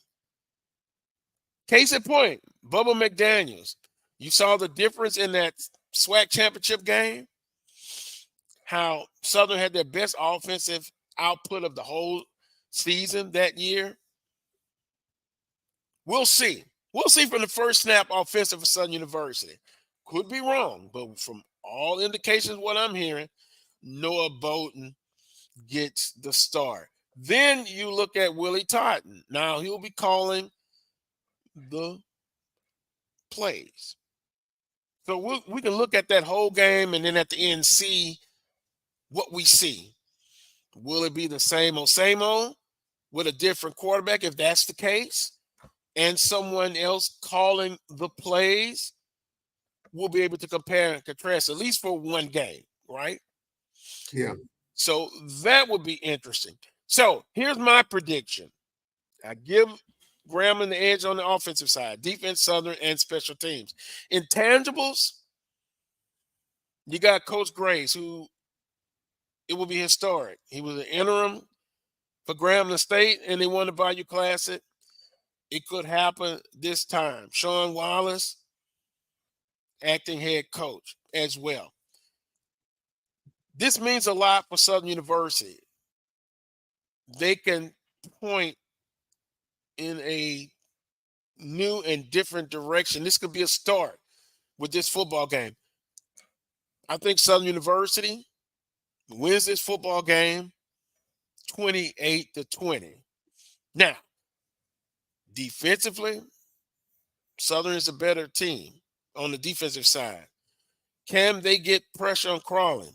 Case in point, Bubba McDaniels. You saw the difference in that SWAC championship game, how Southern had their best offensive output of the whole season that year. We'll see. We'll see from the first snap offensive for Southern University. Could be wrong, but from all indications, what I'm hearing, Noah Bolton gets the start. Then you look at Willie Totten. Now he'll be calling the plays. So we can look at that whole game and then at the end see what we see. Will it be the same old with a different quarterback if that's the case? And someone else calling the plays? We'll be able to compare and contrast at least for one game, right? Yeah. So that would be interesting. So here's my prediction. I give Grambling the edge on the offensive side, defense, Southern, and special teams. Intangibles, you got Coach Grace, who it will be historic. He was an interim for Grambling State, and they won the Bayou Classic. It could happen this time. Sean Wallace, acting head coach as well. This means a lot for Southern University. They can point in a new and different direction. This could be a start with this football game. I think Southern University wins this football game 28-20. Now, defensively, Southern is a better team on the defensive side. Can they get pressure on Crawling?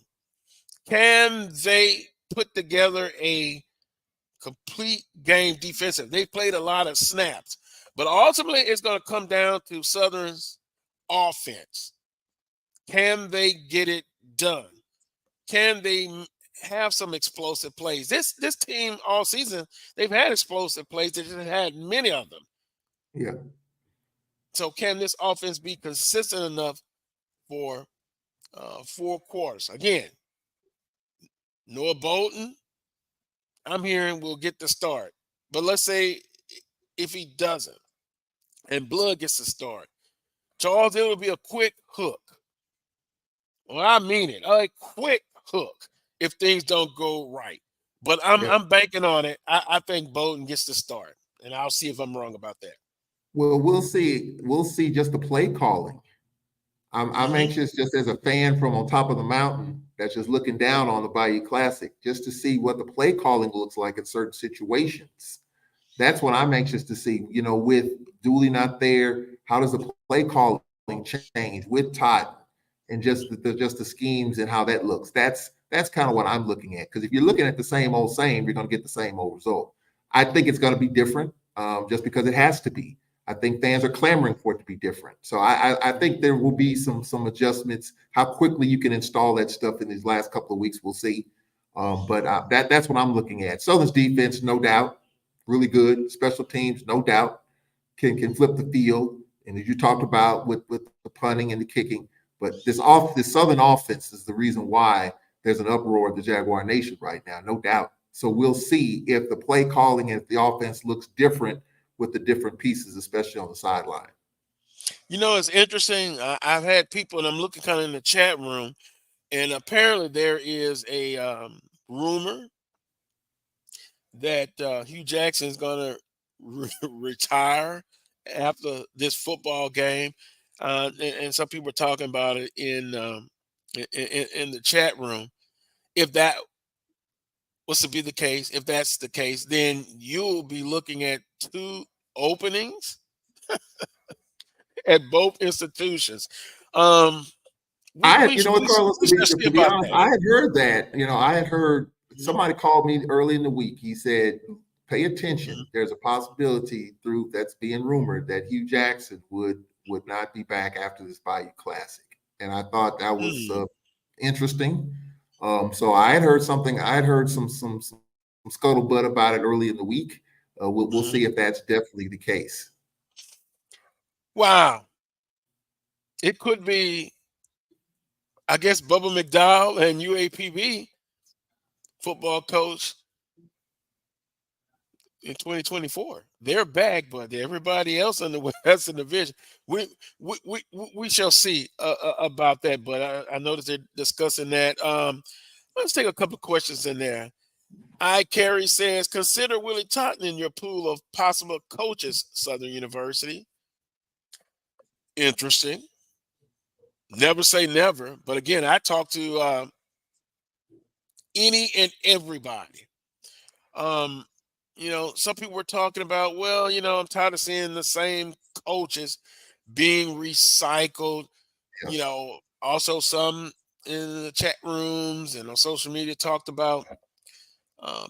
Can they put together a complete game defensive? They played a lot of snaps, but ultimately it's going to come down to Southern's offense. Can they get it done? Can they have some explosive plays? This team all season, they've had explosive plays. They just had many of them. Yeah. So can this offense be consistent enough for 4 quarters? Again, Noah Bolton, I'm hearing will get the start. But let's say if he doesn't and Blood gets the start, Charles, it will be a quick hook. Well, I mean it, a quick hook if things don't go right. But I'm banking on it. I think Bolton gets the start, and I'll see if I'm wrong about that. Well, we'll see. We'll see just the play calling. I'm anxious just as a fan from on top of the mountain that's just looking down on the Bayou Classic, just to see what the play calling looks like in certain situations. That's what I'm anxious to see. You know, with Dooley not there, how does the play calling change with Todd and just the schemes and how that looks? That's kind of what I'm looking at. Because if you're looking at the same, you're going to get the same old result. I think it's going to be different, just because it has to be. I think fans are clamoring for it to be different. So I think there will be some adjustments. How quickly you can install that stuff in these last couple of weeks, we'll see. But that's what I'm looking at. Southern's defense, no doubt, really good. Special teams, no doubt, can flip the field. And as you talked about with the punting and the kicking, but this Southern offense is the reason why there's an uproar at the Jaguar Nation right now, no doubt. So we'll see if the play calling and if the offense looks different with the different pieces, especially on the sideline. You know, it's interesting. I've had people, and I'm looking kind of in the chat room, and apparently there is a rumor that Hugh Jackson is going to retire after this football game, and some people are talking about it in the chat room. If that was to be the case, if that's the case, then you'll be looking at 2 openings at both institutions. Carlos, to be honest, I had heard that. I had heard somebody called me early in the week. He said, pay attention. There's a possibility that's being rumored that Hugh Jackson would not be back after this Bayou Classic. And I thought that was interesting. So I had heard something. I had heard some scuttlebutt about it early in the week. We'll see if that's definitely the case. Wow. It could be, I guess, Bubba McDowell and UAPB football coach in 2024. They're back, but everybody else in the Western Division, we shall see about that. But I noticed they're discussing that. Let's take a couple of questions in there. Carrie says, consider Willie Totten in your pool of possible coaches, Southern University. Interesting. Never say never. But again, I talk to any and everybody. Some people were talking about, well, I'm tired of seeing the same coaches being recycled. Yes. Also some in the chat rooms and on social media talked about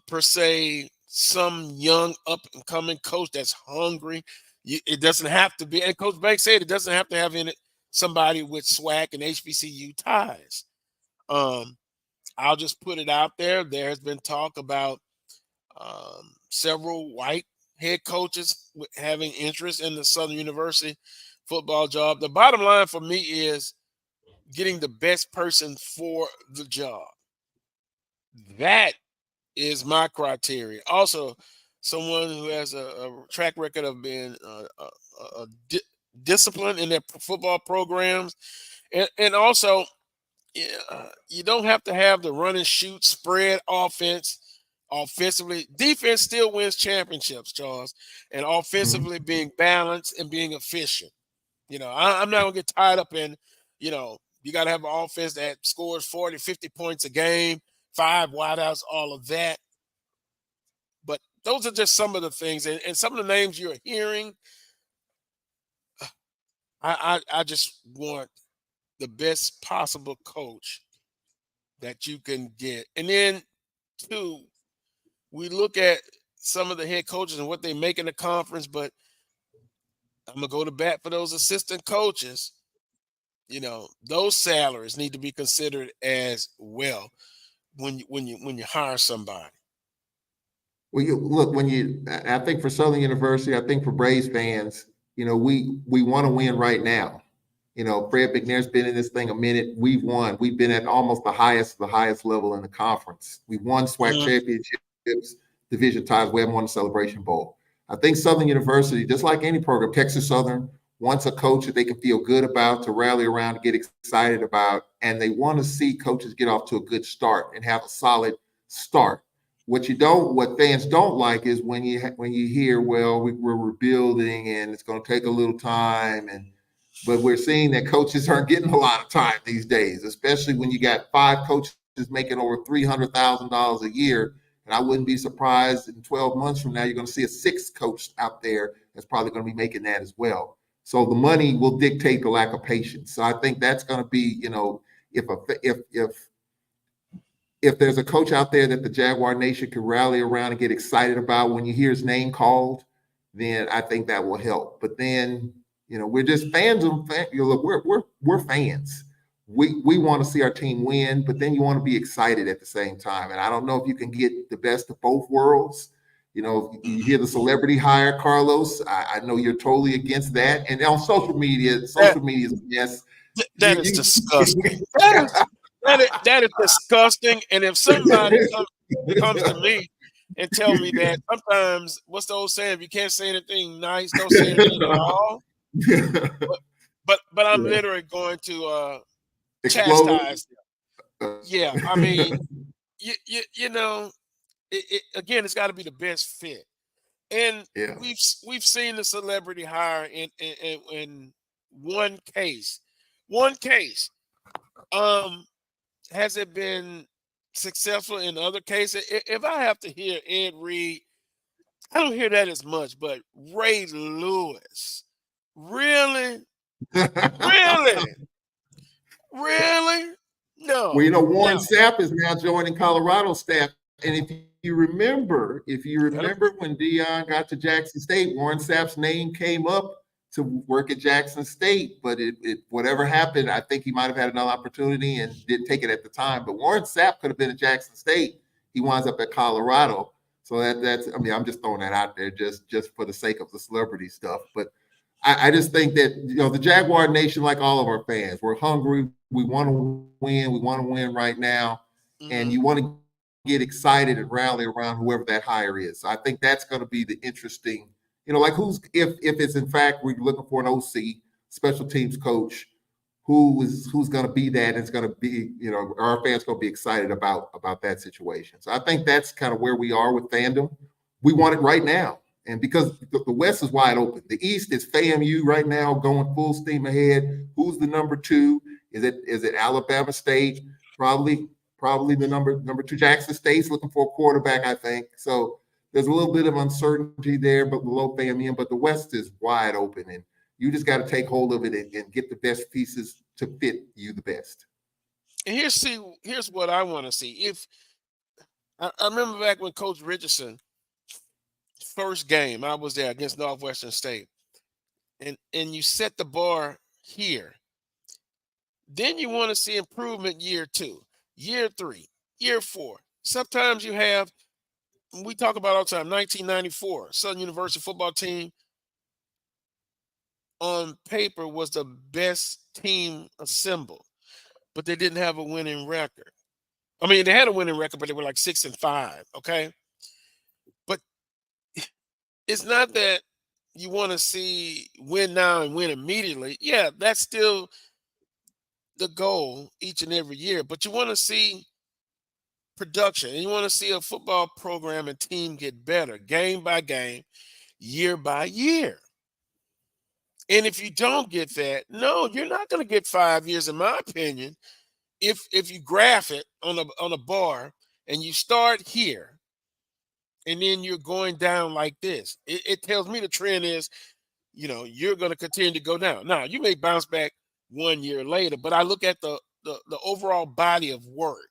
per se some young up and coming coach that's hungry. It doesn't have to be, and Coach Banks said it doesn't have to have in it somebody with SWAC and HBCU ties. I'll just put it out there. There has been talk about several white head coaches having interest in the Southern University football job. The bottom line for me is getting the best person for the job. That is my criteria. Also, someone who has a track record of being disciplined in their football programs, and also you don't have to have the run and shoot spread offense. Offensively, defense still wins championships, Charles, and offensively being balanced and being efficient. I'm not gonna get tied up in, you got to have an offense that scores 40, 50 points a game, 5 wideouts, all of that. But those are just some of the things, and some of the names you're hearing. I just want the best possible coach that you can get. And then, two, we look at some of the head coaches and what they make in the conference, but I'm going to go to bat for those assistant coaches. Those salaries need to be considered as well when you hire somebody. Well, I think for Southern University, I think for Braves fans, we want to win right now. Fred McNair's been in this thing a minute. We've won. We've been at almost the highest level in the conference. We've won SWAC championships, division ties. We haven't won the Celebration Bowl. I think Southern University, just like any program, Texas Southern wants a coach that they can feel good about, to rally around, to get excited about, and they want to see coaches get off to a good start and have a solid start. What fans don't like is when you hear, well, we're rebuilding and it's going to take a little time, but we're seeing that coaches aren't getting a lot of time these days, especially when you got 5 coaches making over $300,000 a year. And I wouldn't be surprised in 12 months from now, you're going to see a 6th coach out there that's probably going to be making that as well. So the money will dictate the lack of patience. So I think that's going to be, if there's a coach out there that the Jaguar Nation can rally around and get excited about when you hear his name called, then I think that will help. But then, we're just fans of we're fans. We want to see our team win, but then you want to be excited at the same time. And I don't know if you can get the best of both worlds. You hear the celebrity hire, Carlos. I know you're totally against that. And on social media is yes. That is disgusting. That is disgusting. And if somebody comes to me and tell me that, sometimes, what's the old saying? If you can't say anything nice, don't say anything at all. But I'm literally going to chastise them. Yeah, I mean, again, it's got to be the best fit. And we've seen the celebrity hire in one case. One case. Has it been successful in other cases? If I have to hear Ed Reed, I don't hear that as much, but Ray Lewis, really? Really? Really? No. Well, Warren Sapp is now joining Colorado staff. And if you remember when Deion got to Jackson State, Warren Sapp's name came up to work at Jackson State, but it whatever happened, I think he might have had another opportunity and didn't take it at the time. But Warren Sapp could have been at Jackson State. He winds up at Colorado. So that's I'm just throwing that out there just for the sake of the celebrity stuff. But I just think that the Jaguar Nation, like all of our fans, we're hungry. We want to win. We want to win right now, and you want to get excited and rally around whoever that hire is. So I think that's going to be the interesting. Like if it's in fact we're looking for an OC, special teams coach, who's going to be that, and it's going to be, our fans going to be excited about that situation. So I think that's kind of where we are with fandom. We want it right now. And because the West is wide open, the East is FAMU right now going full steam ahead. Who's the number 2? Is it Alabama State? Probably the number 2. Jackson State's looking for a quarterback, I think. So there's a little bit of uncertainty there, but below FAMU. But the West is wide open, and you just got to take hold of it and get the best pieces to fit you the best. And here's what I want to see. If I remember back when Coach Richardson, first game, I was there against Northwestern State, and you set the bar here. Then you want to see improvement year 2, year 3, year 4. Sometimes you have, we talk about all the time, 1994, Southern University football team on paper was the best team assembled, but they didn't have a winning record. I mean, they had a winning record, but they were like 6-5, okay? But it's not that you want to see win now and win immediately. Yeah, that's still the goal each and every year, but you want to see production and you want to see a football program and team get better game by game, year by year. And if you don't get that, no, you're not going to get 5 years, in my opinion. If you graph it on a bar and you start here and then you're going down like this, it tells me the trend is, you're going to continue to go down. Now, you may bounce back 1 year later, but I look at the overall body of work.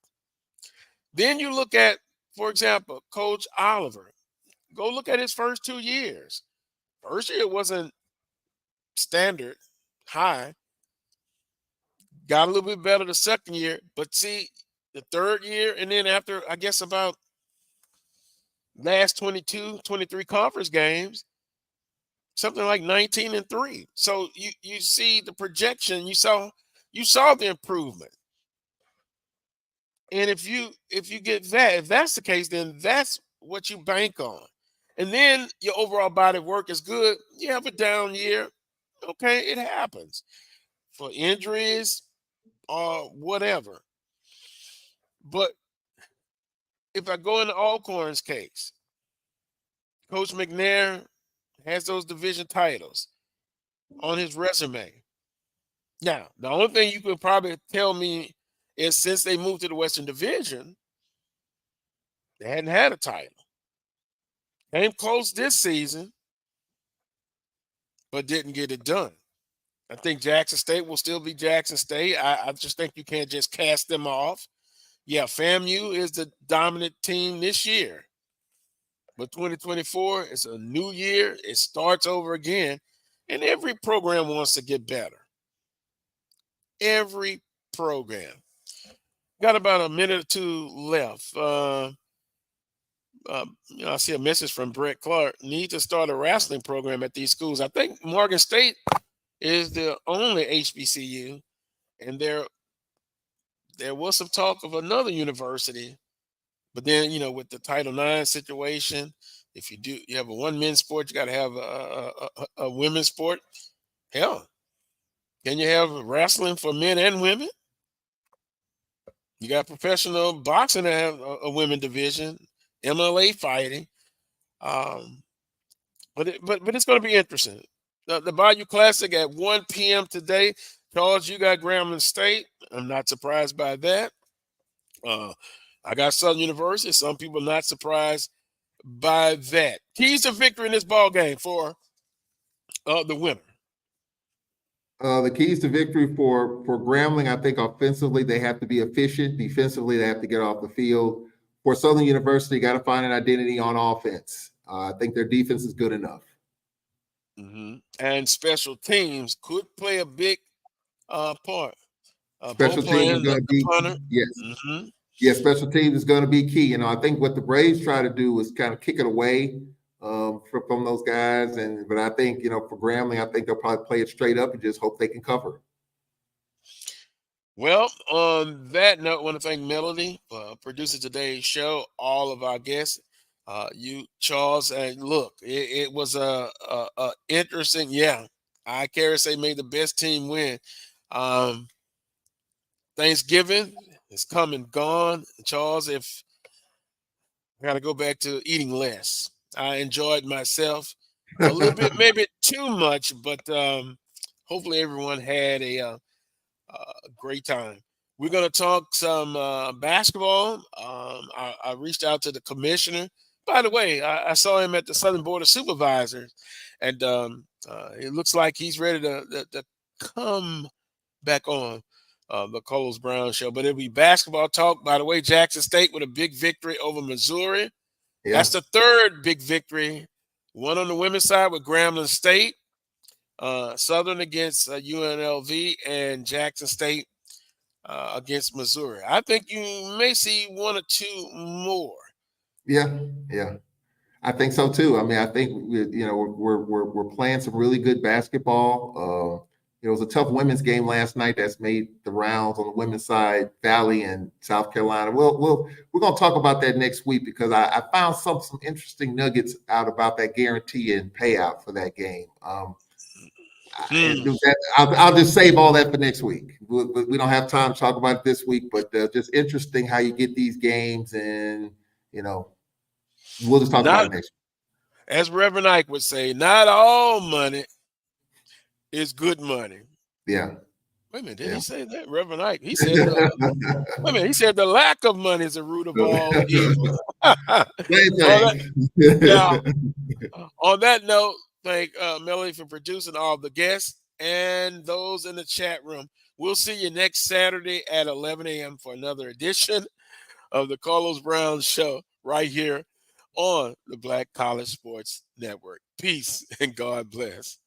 Then you look at, for example, Coach Oliver. Go look at his first 2 years. First year wasn't standard high. Got a little bit better the second year, but see, the third year, and then after, I guess, about last 22, 23 conference games, something like 19-3. So you see the projection, you saw the improvement. And if you get that, if that's the case, then that's what you bank on. And then your overall body of work is good. You have a down year. Okay, it happens for injuries or whatever. But if I go into Alcorn's case, Coach McNair has those division titles on his resume. Now, the only thing you could probably tell me is since they moved to the Western Division, they hadn't had a title. Came close this season, but didn't get it done. I think Jackson State will still be Jackson State. I just think you can't just cast them off. Yeah, FAMU is the dominant team this year. But 2024 is a new year. It starts over again. And every program wants to get better. Every program. Got about a minute or two left. I see a message from Brett Clark. Need to start a wrestling program at these schools. I think Morgan State is the only HBCU, and there was some talk of another university, but then with the Title IX situation, if you have a one men's sport, you got to have a women's sport. Hell, can you have wrestling for men and women? You got professional boxing that have a women division, MLA fighting. But it's going to be interesting. The Bayou Classic at 1 p.m. today. Charles, you got Grambling State. I'm not surprised by that. I got Southern University. Some people not surprised by that. Keys to victory in this ball game for the winner. The keys to victory for Grambling, I think offensively, they have to be efficient. Defensively, they have to get off the field. For Southern University, got to find an identity on offense. I think their defense is good enough. Mm-hmm. And special teams could play a big part. Special teams is going to be punter. Yes. Mm-hmm. Yeah, special teams is going to be key. I think what the Braves try to do is kind of kick it away from those guys. But I think, for Grambling, I think they'll probably play it straight up and just hope they can cover. Well, on that note, I want to thank Melody for producing today's show, all of our guests, you, Charles, and look, it was a interesting, I care say made the best team win. Thanksgiving is come and gone. Charles, if I got to go back to eating less. I enjoyed myself a little bit, maybe too much, but hopefully everyone had a great time. We're going to talk some basketball. I reached out to the commissioner. By the way, I saw him at the Southern Board of Supervisors, and it looks like he's ready to come back on the Coles Brown Show. But it'll be basketball talk. By the way, Jackson State with a big victory over Missouri. Yeah. That's the third big victory. One on the women's side with Grambling State, Southern against UNLV, and Jackson State against Missouri. I think you may see one or two more. Yeah. I think so too. I mean, I think we're playing some really good basketball. it was a tough women's game last night that's made the rounds on the women's side, Valley and South Carolina. We're going to talk about that next week because I found some interesting nuggets out about that guarantee and payout for that game. I'll just save all that for next week. We don't have time to talk about it this week, but just interesting how you get these games, and we'll just talk about it next week. As Reverend Ike would say, not all money is good money. Yeah. Wait a minute, did he say that? Reverend Ike. He said he said the lack of money is the root of all evil. On that note, thank Melody for producing all the guests and those in the chat room. We'll see you next Saturday at 11 a.m. for another edition of the Carlos Brown Show right here on the Black College Sports Network. Peace and God bless.